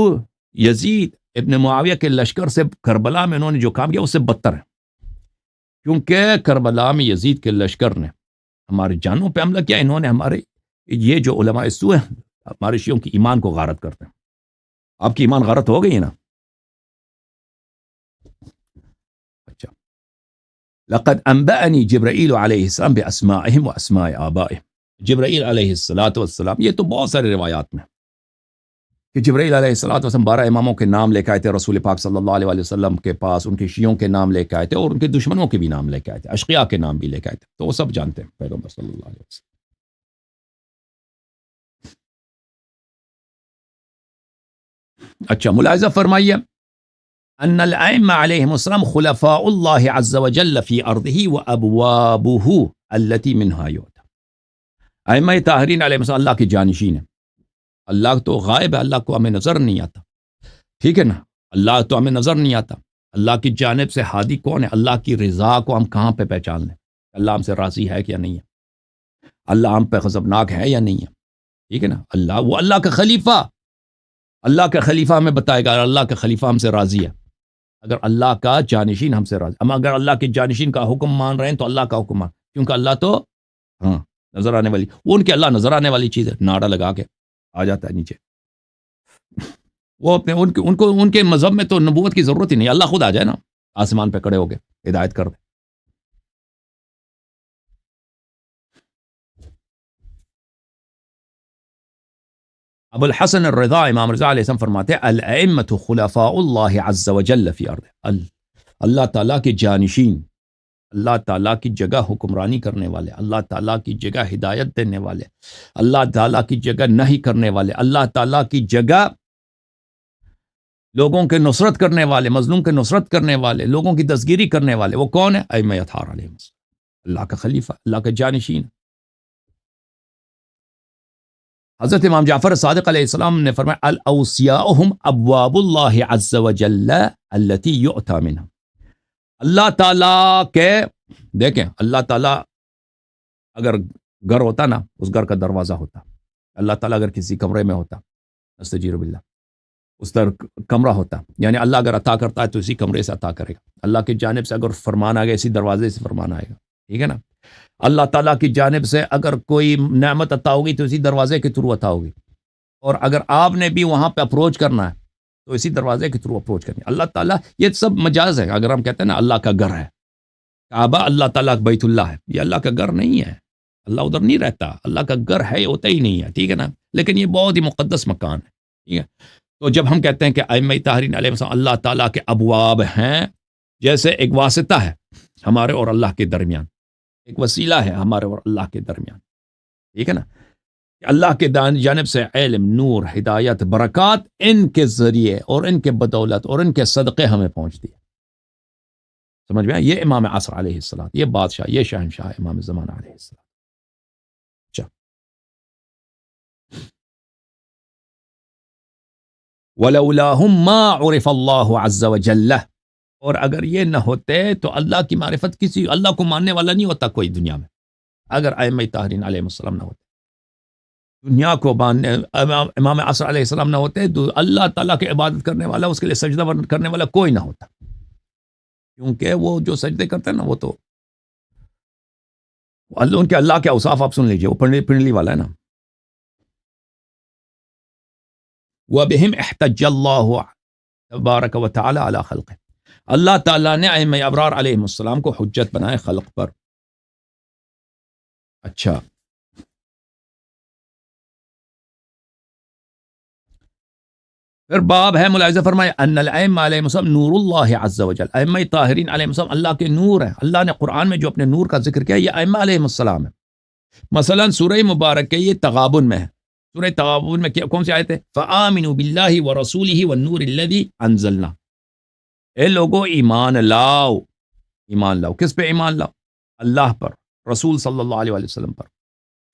یزید ابن معاویہ کے لشکر سے کربلا میں انہوں نے جو کام کیا اس سے بدتر ہے، کیونکہ کربلا میں یزید کے لشکر نے ہماری جانوں پہ حملہ کیا، انہوں نے ہمارے یہ جو علماء سو ہیں ہمارے شیعوں کی ایمان کو غارت کرتے ہیں۔ آپ کی ایمان غارت ہو گئی ہے نا؟ اچھا، لقد انبأنی جبرائیل علیہ السلام باسمائهم واسماء آبائهم، جبرائیل علیہ السلام، یہ تو بہت سارے روایات میں کہ جبرائیل علیہ السلام 12 اماموں کے نام لے کے آئے تھے رسول پاک صلی اللہ علیہ وسلم کے پاس، ان کے شیعوں کے نام لے کے آئے تھے اور ان کے دشمنوں کے بھی نام لے کے آئے تھے، اشقیاء کے نام بھی لے کے آئے تھے، تو وہ سب جانتے ہیں پیغمبر صلی اللہ علیہ وسلم۔ اچھا، ملاحظہ فرمائیے، ان الائمہ علیہم السلام خلفاء اللہ عز وجل فی ارضہ وابوابہ التی منہا یؤتی، ائمہ طاہرین علیہ السلام اللہ کی جانشین ہیں۔ اللہ تو غائب ہے، اللہ کو ہمیں نظر نہیں آتا، ٹھیک ہے نا، اللہ تو ہمیں نظر نہیں آتا، اللہ کی جانب سے ہادی کون ہے؟ اللہ کی رضا کو ہم کہاں پہ پہچان لیں؟ اللہ ہم سے راضی ہے کہ نہیں ہے؟ اللہ ہم پہ غضبناک ہے یا نہیں ہے؟ ٹھیک ہے نا، وہ اللہ کا خلیفہ ہمیں بتائے گا، اللہ کا خلیفہ ہم سے راضی ہے اگر اللہ کا جانشین ہم سے راضی۔ ہم اگر اللہ کے جانشین کا حکم مان رہے ہیں تو اللہ کا حکم مان، کیونکہ اللہ تو نظر آنے والی، وہ ان کے اللہ نظر آنے والی چیز ہے، ناڑا لگا کے آ جاتا ہے نیچے۔ وہ اپنے ان کے مذہب میں تو نبوت کی ضرورت ہی نہیں، اللہ خود آ جائے نا آسمان پہ کھڑے ہو کے ہدایت کر دے۔ ابو الحسن الرضا امام رضا علیہ السلام فرماتے ہیں الائمۃ خلفاء اللہ عز وجل فی ارض، اللہ تعالیٰ کے جانشین، اللہ تعالیٰ کی جگہ حکمرانی کرنے والے، اللہ تعالیٰ کی جگہ ہدایت دینے والے، اللہ تعالیٰ کی جگہ نہیں کرنے والے، اللہ تعالیٰ کی جگہ لوگوں کے نصرت کرنے والے، مظلوم کے نصرت کرنے والے، لوگوں کی دستگیری کرنے والے، وہ کون ہے؟ ائمہ اطہار علیہ السلام، اللہ کا خلیفہ، اللہ کا جانشین۔ حضرت امام جعفر صادق علیہ السلام نے فرمایا الاوصیاء هم ابواب اللہ عز وجل التي یؤتی منها، اللہ تعالیٰ کے، دیکھیں اللہ تعالیٰ اگر گھر ہوتا نا، اس گھر کا دروازہ ہوتا، اللہ تعالیٰ اگر کسی کمرے میں ہوتا، استجیر باللہ، اس طرح کمرہ ہوتا، یعنی اللہ اگر عطا کرتا ہے تو اسی کمرے سے عطا کرے گا، اللہ کی جانب سے اگر فرمان آ گیا اسی دروازے سے فرمان آئے گا، ٹھیک ہے نا، اللہ تعالیٰ کی جانب سے اگر کوئی نعمت عطا ہوگی تو اسی دروازے کے تھرو عطا ہوگی، اور اگر آپ نے بھی وہاں پہ اپروچ کرنا ہے تو اسی دروازے کے تھرو اپروچ کرنی ہے۔ اللہ تعالیٰ، یہ سب مجاز ہے، اگر ہم کہتے ہیں نا اللہ کا گھر ہے، کعبہ اللہ تعالیٰ بیت اللہ ہے، یہ اللہ کا گھر نہیں ہے، اللہ ادھر نہیں رہتا، اللہ کا گھر ہے ہوتا ہی نہیں ہے، ٹھیک ہے نا، لیکن یہ بہت ہی مقدس مکان ہے، ٹھیک ہے۔ تو جب ہم کہتے ہیں کہ ائمہ طاہرین علیہ السلام اللہ تعالیٰ کے ابواب ہیں، جیسے ایک واسطہ ہے ہمارے اور اللہ کے درمیان، ایک وسیلہ ہے ہمارے اور اللہ کے درمیان، ٹھیک ہے نا، اللہ کے جانب سے علم، نور، ہدایت، برکات ان کے ذریعے اور ان کے بدولت اور ان کے صدقے ہمیں پہنچتی ہے، سمجھ میں؟ یہ امام عصر علیہ السلام، یہ بادشاہ، یہ شہنشاہ امام زمانہ علیہ السلام۔ وَلَوْلَاهُمْ مَا عُرِفَ اللَّهُ عَزَّ وَجَلَّ، اور اگر یہ نہ ہوتے تو اللہ کی معرفت کسی، اللہ کو ماننے والا نہیں ہوتا کوئی دنیا میں، اگر ائمہ طاہرین علیہ السلام نہ ہوتے، دنیا کو ماننے امام عصر علیہ السلام نہ ہوتے تو اللہ تعالیٰ کی عبادت کرنے والا، اس کے لیے سجدہ کرنے والا کوئی نہ ہوتا، کیونکہ وہ جو سجدے کرتے ہیں نا وہ تو ان کے اللہ کے اوصاف آپ سن لیجئے، وہ پنڈلی والا ہے نا۔ وَبِهِمْ احْتَجَّ اللَّهُ تبارک و تعالی علی خلقہ، اللہ تعالیٰ نے ائمہ ابرار علیہ السلام کو حجت بنائے خلق پر۔ اچھا، پھر باب ہے، ملاحظہ فرمائے ان الائمہ علیہ السلام نور اللہ عز وجل، ائمہ طاہرین علیہ السلام اللہ کے نور ہیں، اللہ نے قرآن میں جو اپنے نور کا ذکر کیا یہ ائمہ علیہ السلام ہے۔ مثلا سورہ مبارک کے یہ تغابن میں ہے، سورہ تغابن میں کون سی آیت ہے؟ فآمنوا باللہ ورسولہ والنور الذی انزلنا، اے لوگو ایمان لاؤ، ایمان لاؤ. کس پہ ایمان لاؤ؟ اللہ پر، رسول صلی اللہ علیہ وآلہ وسلم پر.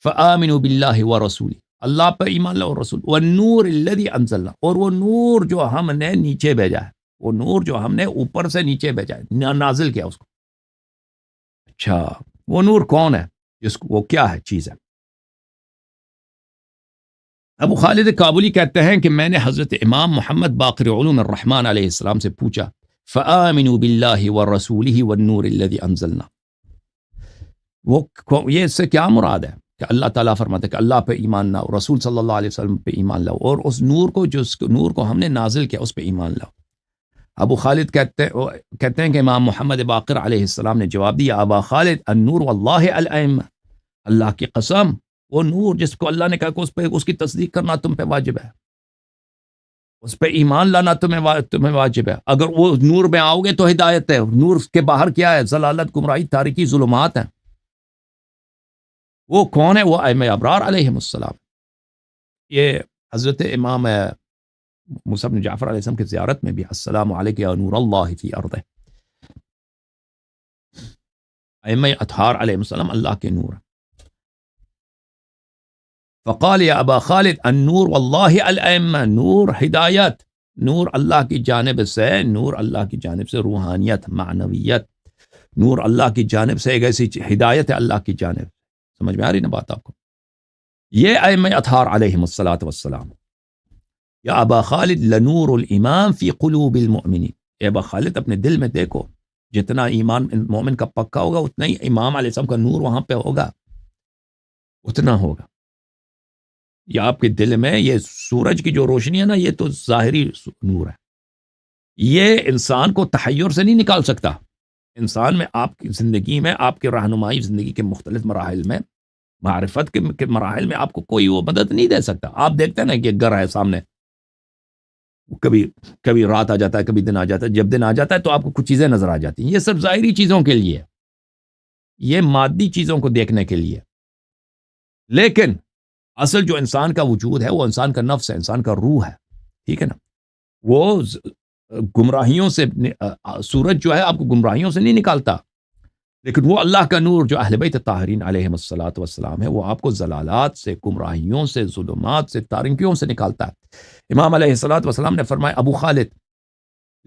فآمنوا باللہ ورسولہ، اللہ پر ایمان لاؤ، رسول. والنور الذی انزلنا، اور وہ نور جو ہم نے نیچے بھیجا ہے، وہ نور جو ہم نے اوپر سے نیچے بھیجا ہے، نازل کیا اس کو. اچھا وہ نور کون ہے؟ وہ کیا ہے چیز ہے؟ ابو خالد کابلی کہتے ہیں کہ میں نے حضرت امام محمد باقر علوم الرحمن علیہ السلام سے پوچھا فآمنوا باللہ ورسولہ والنور الذی انزلنا، یہ اس سے کیا مراد ہے کہ اللہ تعالیٰ فرماتا ہے کہ اللہ پہ ایمان لاؤ، رسول صلی اللہ علیہ وسلم پہ ایمان لاؤ، اور اس نور کو نور کو ہم نے نازل کیا اس پہ ایمان لاؤ. ابو خالد کہتے ہیں کہ امام محمد باقر علیہ السلام نے جواب دیا ابا خالد النور واللہ الائمہ، اللہ کی قسم وہ نور جس کو اللہ نے کہا کہ اس کی تصدیق کرنا تم پہ واجب ہے، اس پہ ایمان لانا تمہیں واجب ہے. اگر وہ نور میں آؤ گے تو ہدایت ہے، نور کے باہر کیا ہے؟ ضلالت، گمراہی، تاریکی، ظلمات ہیں. وہ کون ہے؟ وہ ائمہ ابرار علیہم السلام. یہ حضرت امام موسیٰ بن جعفر علیہ السلام کی زیارت میں بھی السلام علیک یا نور اللہ فی ارضہ، ائمہ اطہار علیہم السلام اللہ کے نور. فقال یا ابا خالد النور واللہ الائمہ، نور ہدایت، نور اللہ کی جانب سے، نور اللہ کی جانب سے روحانیت، معنویت، نور اللہ کی جانب سے ایک ایسی ہدایت ہے اللہ کی جانب. سمجھ میں آ رہی نا بات آپ کو؟ یہ ائمہ اطہار علیہم السلام. یا ابا خالد لنور الایمان فی قلوب المؤمنین، اے ابا خالد اپنے دل میں دیکھو، جتنا ایمان مومن کا پکا ہوگا اتنا ہی امام علیہ السلام کا نور وہاں پہ ہوگا، اتنا ہوگا. یا آپ کے دل میں یہ سورج کی جو روشنی ہے نا، یہ تو ظاہری نور ہے، یہ انسان کو تحیر سے نہیں نکال سکتا. انسان میں، آپ کی زندگی میں، آپ کے رہنمائی زندگی کے مختلف مراحل میں، معرفت کے مراحل میں آپ کو کوئی وہ مدد نہیں دے سکتا. آپ دیکھتے ہیں نا کہ گھر ہے سامنے، کبھی رات آ جاتا ہے، کبھی دن آ جاتا ہے. جب دن آ جاتا ہے تو آپ کو کچھ چیزیں نظر آ جاتی ہیں. یہ سب ظاہری چیزوں کے لیے، یہ مادی چیزوں کو دیکھنے کے لیے. لیکن اصل جو انسان کا وجود ہے وہ انسان کا نفس ہے، انسان کا روح ہے. ٹھیک ہے نا؟ وہ گمراہیوں سے، سورج جو ہے آپ کو گمراہیوں سے نہیں نکالتا، لیکن وہ اللہ کا نور جو اہل بیت طاہرین علیہم السلام ہے، وہ آپ کو ضلالات سے، گمراہیوں سے، ظلمات سے، تاریکیوں سے نکالتا ہے. امام علیہ السلام نے فرمایا ابو خالد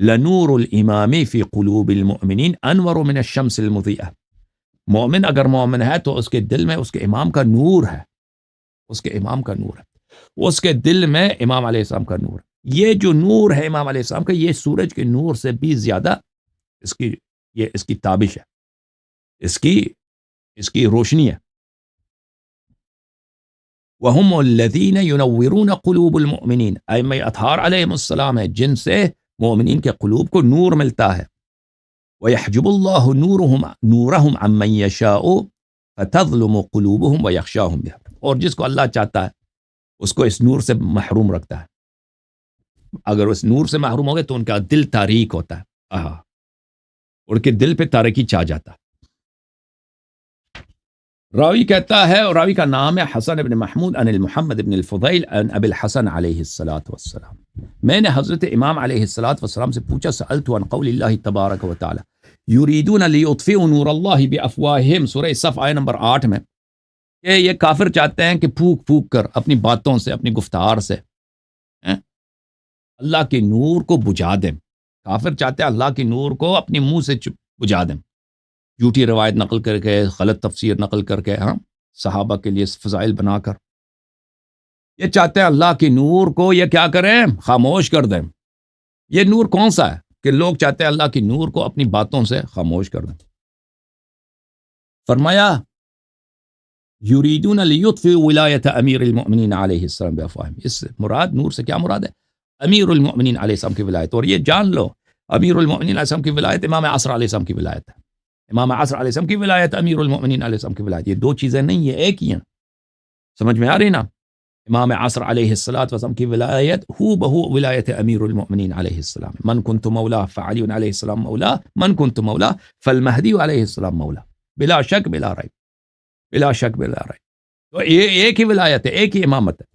لنور الامام فی قلوب المؤمنین انور من الشمس المضیئہ، مومن اگر مومن ہے تو اس کے دل میں اس کے امام کا نور ہے، اس کے امام کا نور ہے، اس کے دل میں امام علیہ السلام کا نور ہے. یہ جو نور ہے امام علیہ السلام کا، یہ سورج کے نور سے بھی زیادہ اس کی تابش ہے، اس کی روشنی ہے. وَهُمُ الَّذِينَ يُنَوِّرُونَ قُلُوبُ الْمُؤْمِنِينَ، ائمہ اطہار علیہم السلام ہے جن سے مومنین کے قلوب کو نور ملتا ہے. وَيَحْجُبُ اللَّهُ نُورَهُمْ عَمَّن يَشَاءُ فَتَظْلُمُ قُلُوبُهُمْ وَيَخْشَاهُمْ بِهَا، اور جس کو اللہ چاہتا ہے اس کو اس نور سے محروم رکھتا ہے. اگر اس نور سے محروم ہو گئے تو ان کا دل تاریک ہوتا ہے، ان کے دل پہ تاریکی چھا جاتا ہے. راوی کہتا ہے، اور راوی کا نام ہے حسن ابن محمود عن محمد ابن الفضیل عن ابی الحسن علیہ السلام. میں نے حضرت امام علیہ السلام سے پوچھا سألت عن قول اللہ تبارک و تعالی یریدون لیطفئوا نور اللہ بافواہہم، سورہ صف آیہ نمبر 8 میں، کہ یہ کافر چاہتے ہیں کہ پھونک پھونک کر اپنی باتوں سے، اپنی گفتار سے اللہ کے نور کو بجھا دیں. کافر چاہتے ہیں اللہ کے نور کو اپنے منہ سے بجھا دیں، جھوٹی روایت نقل کر کے، غلط تفسیر نقل کر کے، صحابہ کے لیے فضائل بنا کر. یہ چاہتے ہیں اللہ کے نور کو یہ کیا کریں؟ خاموش کر دیں. یہ نور کون سا ہے کہ لوگ چاہتے ہیں اللہ کے نور کو اپنی باتوں سے خاموش کر دیں. فرمایا یریدون لیطفئوا ولایت امیر المؤمنین علیہ السلام بافواہہم، اس مراد نور سے کیا مراد ہے؟ امیر المؤمنین علیہ السلام کی ولایت. اور یہ جان لو، امیر المؤمنین علیہ السلام کی ولایت امام عصر علیہ السلام کی ولایت ہے. امام عصر علیہ السلام کی ولایت، امیر المؤمنین علیہ السلام کی ولایت، یہ دو چیزیں نہیں، یہ ایک ہی ہیں. سمجھ میں آ رہی نا؟ امام عصر علیہ السلام کی ولایت ہو بہو ولایت امیر المؤمنین علیہ السلام. من کنت مولا فعلی علیہ السلام مولا، من کنت مولا فالمہدی علیہ السلام مولا، بلا شک بلا ریب، بلا شک بلا ریب. تو یہ ایک ہی ولایت ہے، ایک ہی امامت ہے.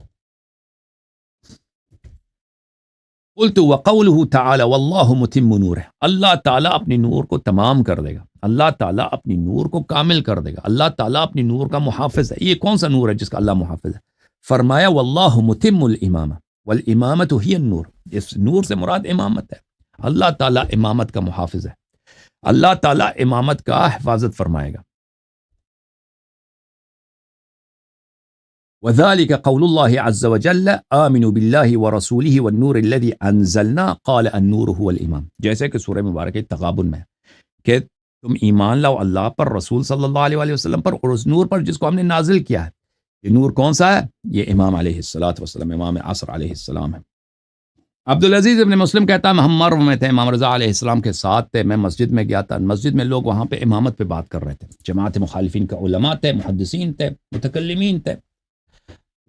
قلت وقوله تعالی واللہ متم نورہ، اللہ تعالیٰ اپنی نور کو تمام کر دے گا، اللہ تعالیٰ اپنی نور کو کامل کر دے گا، اللہ تعالیٰ اپنی نور کا محافظ ہے۔ یہ کون سا نور ہے جس کا اللہ محافظ ہے؟ فرمایا واللہ متم الامامہ والامامۃ ہی النور، اس نور سے مراد امامت ہے، اللہ تعالیٰ امامت کا محافظ ہے، اللہ تعالیٰ امامت کا حفاظت فرمائے گا۔ وذلك قول الله عز وجل آمنوا بالله ورسوله والنور الذي انزلنا قال النور هو الامام، جیسے کہ سورہ مبارکہ تغابن میں کہ تم ایمان لاؤ اللہ پر، رسول صلی اللہ علیہ وسلم پر، اور اس نور پر جس کو ہم نے نازل کیا ہے۔ یہ نور کون سا ہے؟ یہ امام علیہ الصلوۃ والسلام، امام عصر علیہ السلام ہے۔ عبدالعزیز ابن مسلم کہتا ہے ہم مرو میں تھے، امام رضا علیہ السلام کے ساتھ تھے، میں مسجد میں گیا تھا، مسجد میں لوگ وہاں پہ امامت پہ بات کر رہے تھے، جماعت مخالفین کا علماء تھے، محدثین تھے، متکلمین تھے۔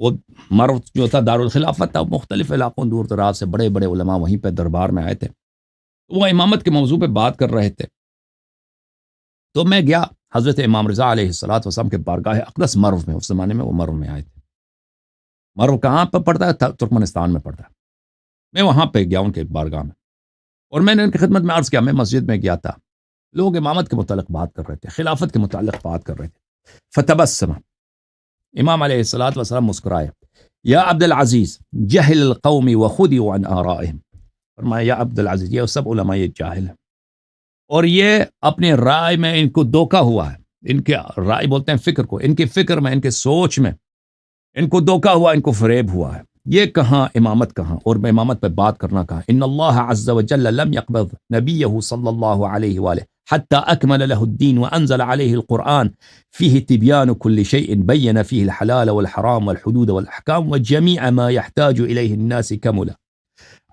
وہ مرو جو تھا دارالخلافت تھا، مختلف علاقوں دور دراز سے بڑے بڑے علماء وہیں پہ دربار میں آئے تھے، وہ امامت کے موضوع پہ بات کر رہے تھے۔ تو میں گیا حضرت امام رضا علیہ السلام کے بارگاہ اقدس مرو میں، اس زمانے میں وہ مرو میں آئے تھے۔ مرو کہاں پر پڑتا ہے؟ ترکمنستان میں پڑتا ہے۔ میں وہاں پہ گیا ان کے بارگاہ میں، اور میں نے ان کی خدمت میں عرض کیا، میں مسجد میں گیا تھا، لوگ امامت کے متعلق بات کر رہے تھے، خلافت کے متعلق بات کر رہے تھے۔ فتبسم، امام علیہ السلام مسکرائے، یا عبد العزیز جہل القوم وخدعوا عن آرائهم، فرمایا یا عبد العزیز یہ سب علماء یہ جاہل ہیں، اور یہ اپنے رائے میں ان کو دھوکا ہوا ہے، ان کے رائے بولتے ہیں فکر کو، ان کے فکر میں، ان کے سوچ میں ان کو دھوکا ہوا، ان کو فریب ہوا ہے۔ یہ کہاں امامت کہاں، اور میں امامت پہ بات کرنا کہاں؟ ان اللہ عز وجل لم يقبض نبیہ صلی اللہ علیہ وآلہ حتى اکمل له الدین وانزل علیہ القرآن فیہ تبیان کل شیء بین فیہ الحلال والحرام والحدود والاحکام وجمیع ما يحتاج الیہ الناس کملا۔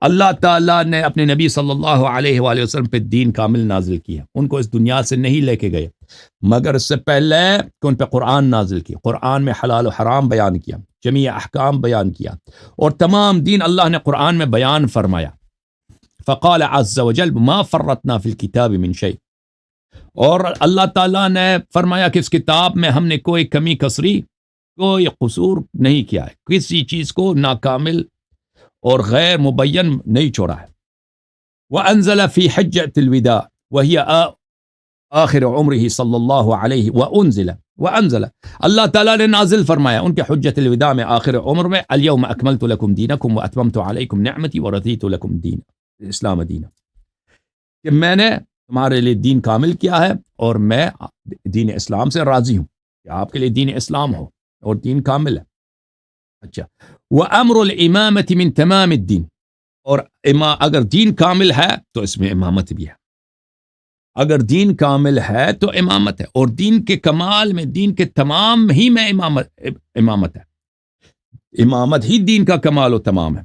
اللہ تعالیٰ نے اپنے نبی صلی اللہ علیہ وآلہ وسلم پہ دین کامل نازل کیا، ان کو اس دنیا سے نہیں لے کے گئے، مگر اس سے پہلے کہ ان پہ قرآن نازل کیا، قرآن میں حلال و حرام بیان کیا، جمیع احکام بیان کیا، اور تمام دین اللہ نے قرآن میں بیان فرمایا۔ فقال عز وجل ما فرطنا فی الکتاب من شیء، اور اللہ تعالیٰ نے فرمایا کہ اس کتاب میں ہم نے کوئی کمی کسری، کوئی قصور نہیں کیا ہے، کسی چیز کو ناکامل اور غیر مبین نہیں چھوڑا ہے۔ وَأَنزَلَ فِي حِجَّةِ الْوِدَاعِ وَهِيَ آخِرُ عُمْرِهِ صلی اللہ علیہ وَأَنزَلَ اللہ تعالیٰ نے نازل فرمایا ان کے حجت الوداع میں، آخر عمر میں، الْيَوْمَ أَكْمَلْتُ لَكُمْ دِينَكُمْ وَأَتْمَمْتُ عَلَيْكُمْ نِعْمَتِي وَرَضِيتُ لَكُمْ دِينَ اسلام دینہ، کہ میں نے تمہارے لیے دین کامل کیا ہے، اور میں دین اسلام سے راضی ہوں کہ آپ کے لیے دین اسلام ہو اور دین کامل ہے۔ اچھا، وَأَمْرُ الْإِمَامَةِ مِن تَمَامِ الدِّينِ، اور اگر دین کامل ہے تو اس میں امامت بھی ہے، اگر دین کامل ہے تو امامت ہے، اور دین کے کمال میں، دین کے تمام ہی میں امامت ہے، امامت ہی دین کا کمال و تمام ہے۔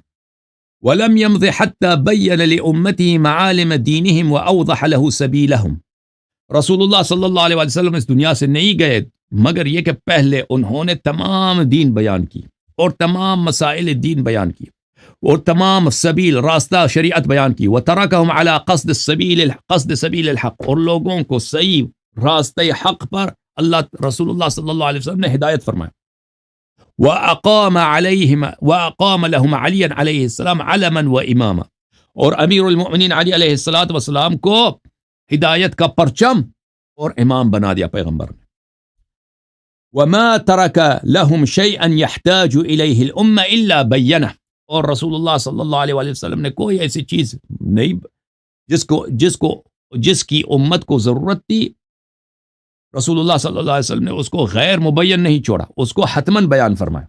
وَلَمْ يَمْضِ حَتَّى بَيَّنَ لِأُمَّتِهِ مَعَالِمَ دِينِهِمْ وَأَوْضَحَ لَهُ سَبِيلَهُمْ، رسول اللہ صلی اللہ علیہ وسلم اس دنیا سے نہیں گئے مگر یہ کہ پہلے انہوں نے تمام دین بیان کی، اور تمام مسائل دین بیان کی، اور تمام سبیل راستہ شریعت بیان کی، وَتَرَكَهُمْ عَلَى قَصْدِ سَبِيلِ الْحَقِّ، اور لوگوں کو صحیح راستہ حق پر رسول اللہ صلی اللہ علیہ وسلم نے ہدایت فرمایا۔ وَأَقَامَ لَهُمْ عَلِيًّا علیہ السلام عَلَمًا وَإِمَامًا، اور امیر المؤمنین علی علیہ السلام کو ہدایت کا پرچم اور امام بنا دیا پیغمبر نے۔ وَمَا تَرَكَ لَهُمْ شَيْئًا يَحْتَاجُ إِلَيْهِ الْأُمَّةُ إِلَّا بَيَّنَهُ، اور رسول اللہ صلی اللہ علیہ وسلم نے کوئی ایسی چیز نہیں جس کی امت کو ضرورت تھی، رسول اللہ صلی اللہ علیہ وسلم نے اس کو غیر مبین نہیں چھوڑا، اس کو حتماً بیان فرمایا۔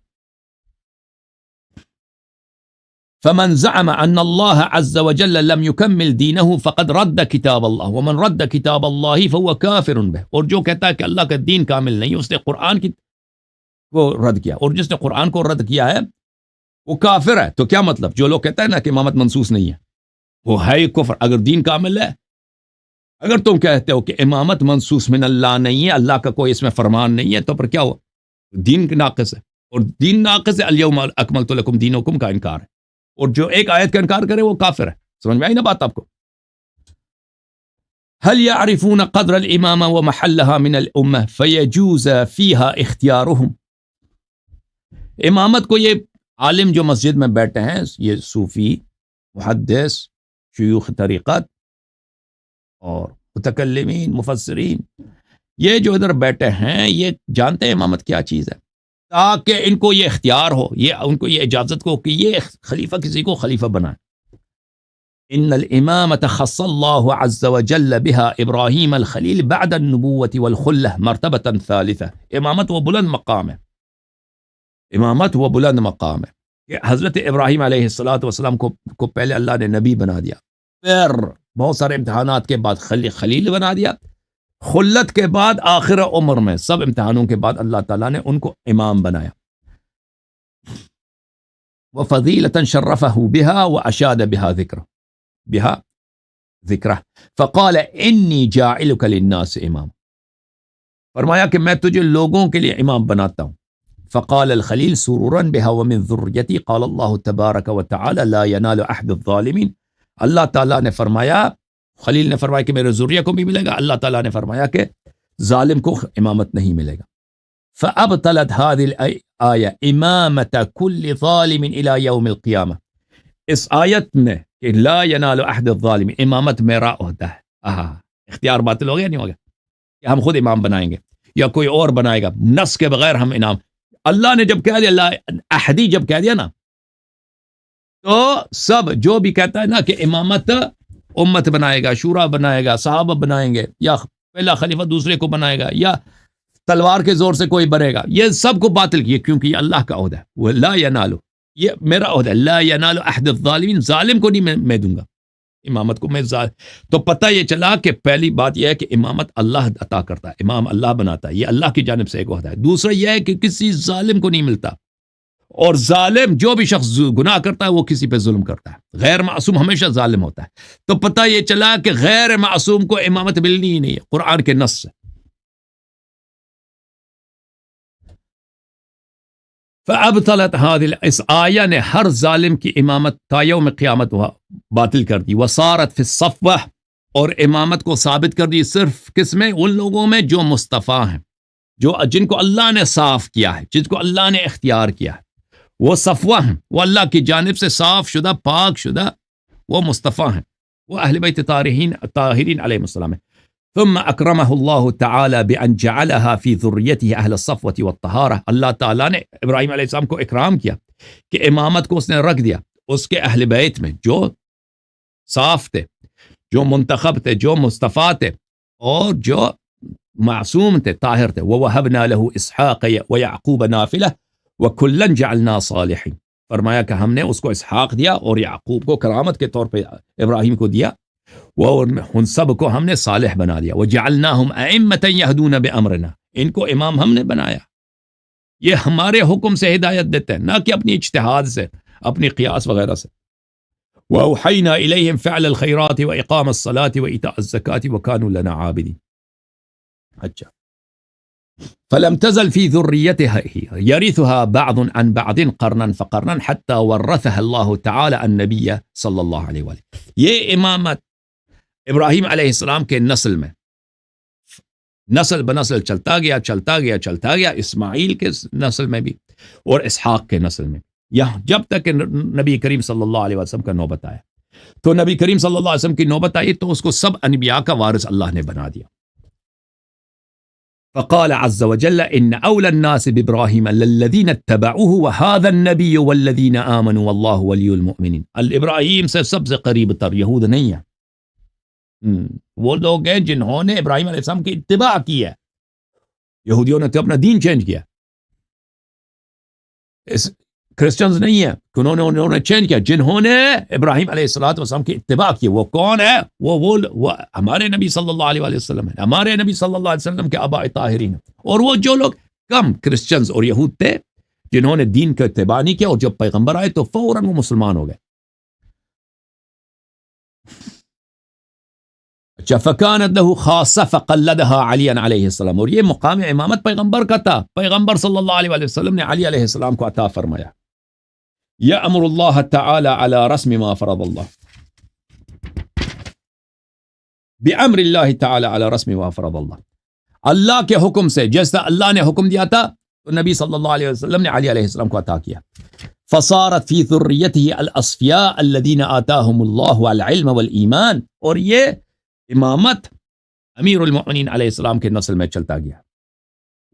فمن زعم ان اللہ عز وجل لم يكمل دینه فقد رد کتاب اللہ ومن رد کتاب اللہ فهو کافر به، اور جو کہتا ہے کہ اللہ کا دین کامل نہیں، اس نے قرآن کو رد کیا، اور جس نے قرآن کو رد کیا ہے وہ کافر ہے۔ تو کیا مطلب؟ جو لوگ کہتا ہے نا کہ امامت منسوس نہیں ہے، وہ ہے کفر۔ اگر دین کامل ہے، اگر تم کہتے ہو کہ امامت منسوس من اللہ نہیں ہے، اللہ کا کوئی اس میں فرمان نہیں ہے، تو پھر کیا ہوا؟ دین ناقص ہے، اور دین ناقص ہے، الیوم اکملت لکم دینکم کا انکار ہے، اور جو ایک آیت کا انکار کرے وہ کافر ہے۔ سمجھ میں آئی نا بات آپ کو؟ هل يعرفون قدر الامامہ ومحلها من الامہ فیجوز فیها اختیارهم، امامت کو یہ عالم جو مسجد میں بیٹھے ہیں، یہ صوفی محدث، شیوخ طریقت اور متکلمین، مفسرین، یہ جو ادھر بیٹھے ہیں یہ جانتے ہیں امامت کیا چیز ہے، تاکہ ان کو یہ اختیار ہو، یہ ان کو یہ اجازت کو کہ یہ خلیفہ کسی کو خلیفہ بنائے. ان الامامة خص الله عز وجل بها ابراہیم الخلیل بعد النبوة والخلة مرتبة ثالثة. امامت وہ بلند مقام ہے، امامت وہ بلند مقام ہے کہ حضرت ابراہیم علیہ السلام کو پہلے اللہ نے نبی بنا دیا، پھر بہت سارے امتحانات کے بعد خلیل بنا دیا، خلت کے بعد آخر عمر میں سب امتحانوں کے بعد اللہ تعالیٰ نے ان کو امام بنایا. وفضیلة شرفه بها واشاد بها ذکرہ فقال انی جاعلک للناس امام، فرمایا کہ میں تجھے لوگوں کے لیے امام بناتا ہوں. فقال الخلیل سرورا بها ومن ذریتی قال اللہ تبارک وتعالی لا ینال احد الظالمین. اللہ تعالیٰ نے فرمایا، خلیل نے فرمایا کہ میرے ذریہ کو بھی ملے گا، اللہ تعالیٰ نے فرمایا کہ ظالم کو امامت نہیں ملے گا. فابطلت هذه الآیہ امامت کل ظالم الى یوم القیامہ. اس آیت میں کہ لا ینال احد الظالم، امامت میرا عہدہ ہے، اختیار باطل ہو گیا نہیں ہوگا کہ ہم خود امام بنائیں گے یا کوئی اور بنائے گا، نص کے بغیر ہم انعام. اللہ نے جب کہہ دیا، اللہ احدی جب کہہ دیا نا، تو سب جو بھی کہتا ہے نا کہ امامت امت بنائے گا، شورا بنائے گا، صحابہ بنائیں گے، یا پہلا خلیفہ دوسرے کو بنائے گا، یا تلوار کے زور سے کوئی بنے گا، یہ سب کو باطل کیے، کیونکہ یہ اللہ کا عہدہ ہے. وہ لا ینالو، یہ میرا عہدہ ہے، لا ینال احد الظالمین، ظالم کو نہیں میں دوں گا امامت کو میں تو پتہ یہ چلا کہ پہلی بات یہ ہے کہ امامت اللہ عطا کرتا ہے، امام اللہ بناتا ہے، یہ اللہ کی جانب سے ایک عہدہ ہے. دوسرا یہ ہے کہ کسی ظالم کو نہیں ملتا، اور ظالم جو بھی شخص گناہ کرتا ہے وہ کسی پہ ظلم کرتا ہے، غیر معصوم ہمیشہ ظالم ہوتا ہے. تو پتہ یہ چلا کہ غیر معصوم کو امامت ملنی ہی نہیں ہے قرآن کے نص سے. فابطلت هذه، اس آیہ نے ہر ظالم کی امامت تا یوم قیامت باطل کر دی. وصارت فی الصفوہ، اور امامت کو ثابت کر دی صرف کس میں؟ ان لوگوں میں جو مصطفیٰ ہیں، جن کو اللہ نے صاف کیا ہے، جن کو اللہ نے اختیار کیا ہے، وہ صفوہ ہیں، وہ اللہ کی جانب سے صاف شدہ، پاک شدہ، وہ مصطفیٰ ہیں، وہ اہل بیت طاہرین علیہ السلام ہیں. ثم اکرمہ اللہ تعالی بان جعلها فی ذریته اہل الصفوة والطہارہ. اللہ تعالیٰ نے ابراہیم علیہ السلام کو اکرام کیا کہ امامت کو اس نے رکھ دیا اس کے اہل بیت میں، جو صاف تھے، جو منتخب تھے، جو مصطفیٰ تھے، اور جو معصوم تھے، طاہر تھے. ووهبنا له اسحاق ویعقوب نافلہ وکلا جعلنا صالحین. فرمایا کہ ہم نے اس کو اسحاق دیا اور یعقوب کو کرامت کے طور پہ ابراہیم کو دیا، وہ ان سب کو ہم نے صالح بنا دیا. وجعلناہم ائمۃ یہدون بامرنا، ان کو امام ہم نے بنایا، یہ ہمارے حکم سے ہدایت دیتے ہیں، نہ کہ اپنی اجتہاد سے، اپنی قیاس وغیرہ سے. واوحینا الیہم فعل الخیرات واقام الصلاة وایتاء الزکاة وکانوا لنا عابدین. اچھا، فلم تزل في ذريتها يرثها بعض عن بعض قرنا فقرنا حتى ورثها الله تعالى النبي صلی اللہ علیہ وآلہ. یہ امامت ابراہیم علیہ السلام کے نسل میں نسل بنسل چلتا گیا، اسماعیل کے نسل میں بھی اور اسحاق کے نسل میں، یہاں جب تک کہ نبی کریم صلی اللہ علیہ وسلم کا نوبت آیا. تو نبی کریم صلی اللہ علیہ وسلم کی نوبت آئی تو اس کو سب انبیاء کا وارث اللہ نے بنا دیا. فقال عز وجل ان اولى الناس بابراہیم للذین اتبعوه وهذا النبی والذین آمنوا واللہ ولی المؤمنین. الابراہیم سے سب سے قریب تر یہود نہیں ہے، وہ لوگ ہیں جنہوں نے ابراہیم علیہ السلام کی اتباع کی ہے. یہودیوں نے تو اپنا دین چینج کیا، کرسچنز نہیں ہیں، انہوں نے چینج کیا. جنہوں نے ابراہیم علیہ السلام کی اتباع کی، وہ کون ہے؟ وہ ہمارے نبی صلی اللہ علیہ وسلم ہیں، ہمارے نبی صلی اللہ علیہ وسلم کے آباء طاہرین. اور وہ جو لوگ کم کرسچنز اور یہود تھے جنہوں نے دین کا اتباع نہیں کیا، اور جب پیغمبر آئے تو فوراً وہ مسلمان ہو گئے. اچھا، فکانت له خاصہ فقلدها علی علیہ السلام. اور یہ مقام امامت پیغمبر کا تھا، پیغمبر صلی اللہ علیہ وسلم نے علی علیہ السلام کو عطا فرمایا. یأمر اللہ تعالی علی رسم ما فرض اللہ، بأمر اللہ تعالی علی رسم ما فرض اللہ. اللہ کے حکم سے، جیسا اللہ نے حکم دیا تھا تو نبی صلی اللہ علیہ وسلم نے علی علیہ السلام کو عطا کیا. فصارت فی ذریتہ الاصفیاء الذین آتاہم اللہ العلم والایمان، اور یہ امامت امیر المؤمنین علیہ السلام کے نسل میں چلتا گیا،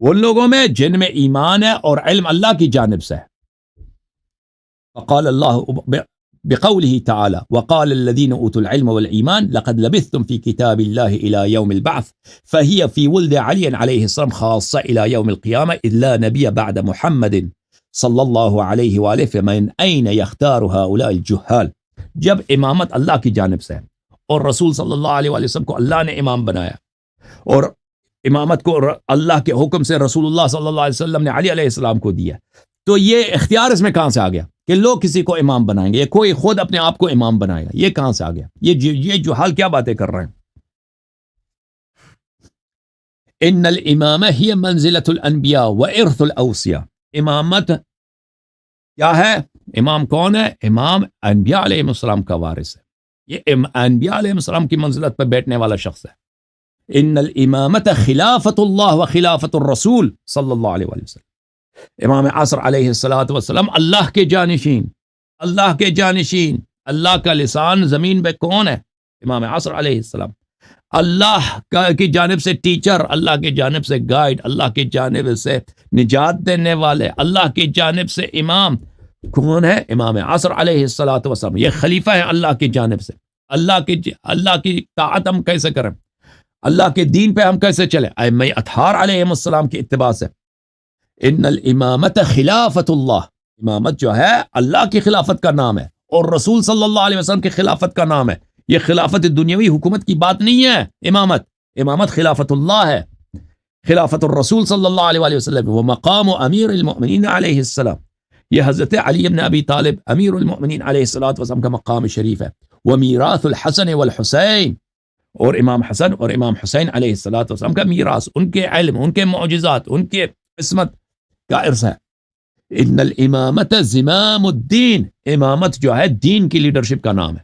وہ لوگوں میں جن میں ایمان ہے اور علم اللہ کی جانب سے ہے۔ فقال اللہ بقوله تعالی وقال الذين اوتوا العلم والایمان لقد لبثتم في كتاب الله الى يوم البعث فهي في ولد علي عليه السلام خاصه الى يوم القيامه اذ لا نبي بعد محمد صلی اللہ علیہ وآلہ فمن این یختار هؤلاء الجہال، جب امامت اللہ کی جانب سے ہے اور رسول صلی اللہ علیہ وآلہ وسلم کو اللہ نے امام بنایا، اور امامت کو اللہ کے حکم سے رسول اللہ صلی اللہ علیہ وسلم نے علی علیہ السلام کو دیا، تو یہ اختیار اس میں کہاں سے آ گیا کہ لوگ کسی کو امام بنائیں گے، کوئی خود اپنے آپ کو امام بنائے گا؟ یہ کہاں سے آ گیا؟ یہ جہال کیا باتیں کر رہے ہیں؟ ان الامامہ ہی منزلۃ الانبیاء وارث الاوصیاء، امامت کیا ہے؟ امام کون ہے؟ امام انبیاء علیہ السلام کا وارث ہے، یہ انبیاء علیہ السلام کی منزلت پر بیٹھنے والا شخص ہے۔ ان الامامت خلافت اللہ و خلافت الرسول صلی اللہ علیہ وسلم، امام عصر علیہ السلام اللہ کے جانشین، اللہ کے جانشین، اللہ کا لسان زمین پہ کون ہے؟ امام عصر علیہ السلام، اللہ کی جانب سے ٹیچر، اللہ کی جانب سے گائیڈ، اللہ کی جانب سے نجات دینے والے، اللہ کی جانب سے امام کون ہے؟ امام عصر علیہ السلام، یہ خلیفہ ہے اللہ کی جانب سے۔ اللہ کی طاعت ہم کیسے کریں؟ اللہ کے دین پہ ہم کیسے چلیں؟ ائمہ اطہار علیہ السلام کی اتباع سے۔ ان الامامت خلافت اللہ، امامت جو ہے اللہ کی خلافت کا نام ہے اور رسول صلی اللہ علیہ وسلم کی خلافت کا نام ہے، یہ خلافت دنیاوی حکومت کی بات نہیں ہے۔ امامت خلافت اللہ ہے، خلافت الرسول صلی اللہ علیہ وسلم، وہ مقام امیر المؤمنین علیہ السلام، یہ حضرت علی بن ابی طالب امیر المؤمنین علیہ السلام کا مقام شریف ہے۔ ومیراث الحسن والحسین، اور امام حسن اور امام حسین علیہ السلام کا میراث، ان کے علم، ان کے معجزات، ان کے عصمت کا ارث ہے۔ ان الامامت زمام الدین، امامت جو ہے دین کی لیڈرشپ کا نام ہے۔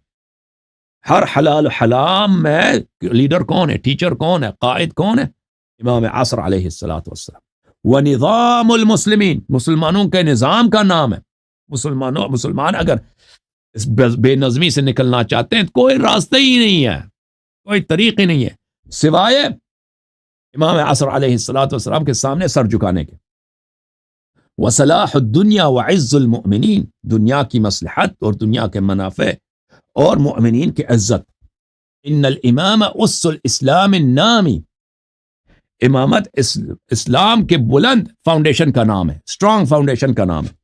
ہر حلال حرام میں لیڈر کون ہے؟ ٹیچر کون ہے؟ قائد کون ہے؟ امام عصر علیہ السلام۔ ونظام المسلمین، مسلمانوں کے نظام کا نام ہے۔ مسلمان اگر اس بے نظمی سے نکلنا چاہتے ہیں، کوئی راستہ ہی نہیں ہے، کوئی طریق ہی نہیں ہے سوائے امام عصر علیہ السلام کے سامنے سر جھکانے کے۔ وصلاح الدنیا وعز المؤمنین، دنیا کی مصلحت اور دنیا کے منافع اور مؤمنین کی عزت۔ ان الامام اس الاسلام النامی، امامت اسلام کے بلند فاؤنڈیشن کا نام ہے، اسٹرانگ فاؤنڈیشن کا نام ہے۔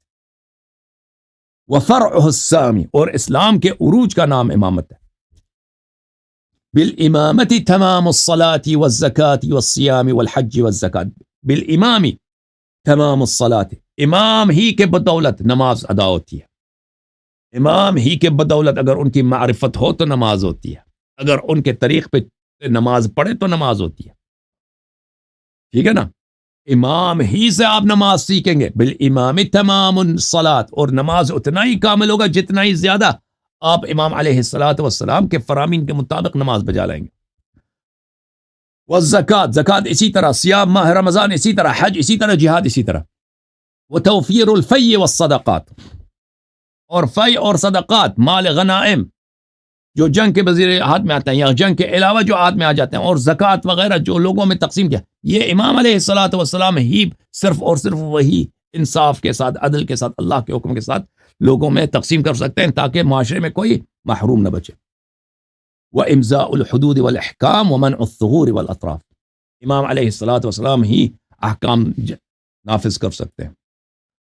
وفرعہ السامی، اور اسلام کے عروج کا نام امامت ہے۔ بالامامت تمام الصلاة والزکاة والصیام والحج والزکاة، بالامام تمام الصلاة، امام ہی کے بدولت نماز ادا ہوتی ہے، امام ہی کے بدولت اگر ان کی معرفت ہو تو نماز ہوتی ہے، اگر ان کے طریق پہ نماز پڑھے تو نماز ہوتی ہے، ٹھیک ہے نا؟ امام ہی سے آپ نماز سیکھیں گے۔ بالامام تمام الصلاة، اور نماز اتنا ہی کامل ہوگا جتنا ہی زیادہ آپ امام علیہ السلام کے فرامین کے مطابق نماز بجا لیں گے۔ والزکاة، زکات اسی طرح، صیام ماہ رمضان اسی طرح، حج اسی طرح، جہاد اسی طرح۔ وتوفیر الفی والصدقات، اور فی اور صدقات، مال غنائم جو جنگ کے وزیر ہاتھ میں آتے ہیں یا جنگ کے علاوہ جو ہاتھ میں آ جاتے ہیں، اور زکوٰۃ وغیرہ جو لوگوں میں تقسیم کیا، یہ امام علیہ السلام ہی صرف اور صرف وہی انصاف کے ساتھ، عدل کے ساتھ، اللہ کے حکم کے ساتھ لوگوں میں تقسیم کر سکتے ہیں تاکہ معاشرے میں کوئی محروم نہ بچے۔ وامضاء الحدود والاحکام ومنع الثغور والاطراف، امام علیہ السلام ہی احکام نافذ کر سکتے ہیں،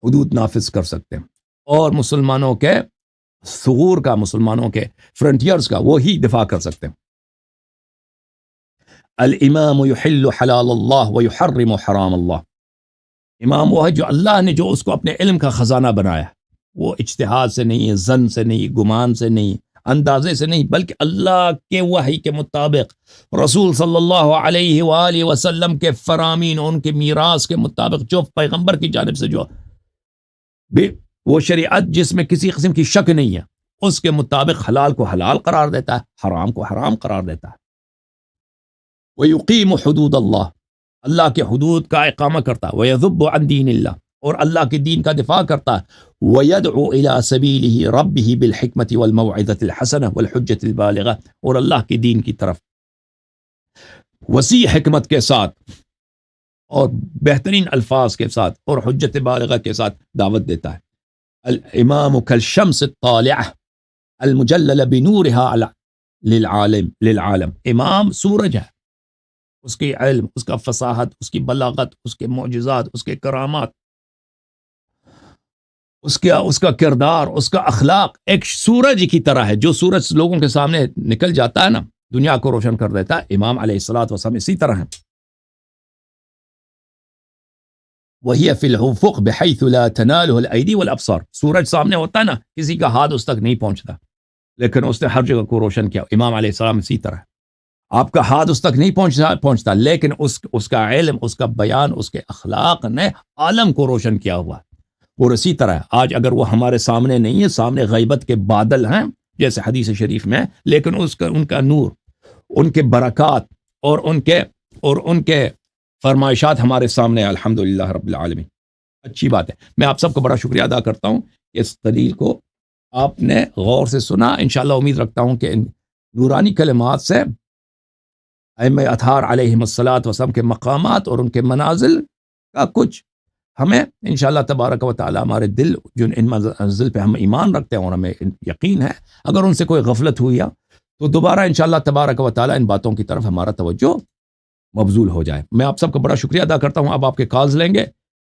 حدود نافذ کر سکتے ہیں، اور مسلمانوں کے ثغور کا، مسلمانوں کے فرنٹیئرز کا وہی دفاع کر سکتے ہیں۔ الامام یحل حلال اللہ ویحرم حرام اللہ، امام وہ ہے جو اللہ نے جو اس کو اپنے علم کا خزانہ بنایا، وہ اجتہاد سے نہیں ہے، ظن سے نہیں، گمان سے نہیں، اندازے سے نہیں، بلکہ اللہ کے وحی کے مطابق، رسول صلی اللہ علیہ وآلہ وسلم کے فرامین، ان کے میراث کے مطابق، جو پیغمبر کی جانب سے جو وہ شریعت جس میں کسی قسم کی شک نہیں ہے، اس کے مطابق حلال کو حلال قرار دیتا ہے، حرام کو حرام قرار دیتا ہے۔ وَيُقِيمُ حُدُودَ اللَّهِ، اللہ کے حدود کا اقامہ کرتا ہے۔ وَيَذُبُّ عَنْ دِينِ اللَّهِ، اور اللہ کے دین کا دفاع کرتا ہے. وَيَدْعُو إِلَىٰ سَبِيلِهِ رَبِّهِ بِالْحِكْمَةِ وَالْمَوْعِظَةِ الْحَسَنَةِ وَالْحُجَّةِ الْبَالِغَةِ. اور اللہ کے دین کی طرف وسیع حکمت کے ساتھ اور بہترین الفاظ کے ساتھ اور حجت بالغہ کے ساتھ دعوت دیتا ہے. الامام كالشمس الطالعة المجلل بنورها للعالم. امام سورج ہے، اس کی علم، اس کا فصاحت، اس کی بلاغت، اس کے معجزات، اس کے کرامات، اس کا کردار، اس کا اخلاق ایک سورج کی طرح ہے. جو سورج لوگوں کے سامنے نکل جاتا ہے نا، دنیا کو روشن کر دیتا ہے. امام علیہ الصلوۃ والسلام اسی طرح ہیں. وَهِيَ فِي الْأُفُقِ بِحَيْثُ لَا تَنَالُهُ الْأَيْدِي وَالْأَبْصَارُ. سورج سامنے ہوتا ہے نا، کسی کا ہاتھ اس تک نہیں پہنچتا، لیکن اس نے ہر جگہ کو روشن کیا. امام علیہ السلام اسی طرح. آپ کا ہاتھ اس تک نہیں پہنچتا، لیکن اس کا علم، اس کا بیان، اس کے اخلاق نے عالم کو روشن کیا ہوا. اور اسی طرح آج اگر وہ ہمارے سامنے نہیں ہے، سامنے غیبت کے بادل ہیں جیسے حدیث شریف میں، لیکن ان کا نور، ان کے برکات اور ان کے فرمائشات ہمارے سامنے. الحمدللہ رب العالمین. اچھی بات ہے. میں آپ سب کو بڑا شکریہ ادا کرتا ہوں کہ اس دلیل کو آپ نے غور سے سنا. انشاءاللہ امید رکھتا ہوں کہ ان نورانی کلمات سے ائمہ اطہار علیہم الصلاۃ والسلام کے مقامات اور ان کے منازل کا کچھ ہمیں انشاءاللہ تبارک و تعالی ہمارے دل جو ان منازل پہ ہم ایمان رکھتے ہیں اور ہمیں یقین ہے، اگر ان سے کوئی غفلت ہوئی تو دوبارہ انشاءاللہ تبارک و تعالی ان باتوں کی طرف ہمارا توجہ مبذول ہو جائے. میں آپ سب کا بڑا شکریہ ادا کرتا ہوں. اب آپ کے کالز لیں گے.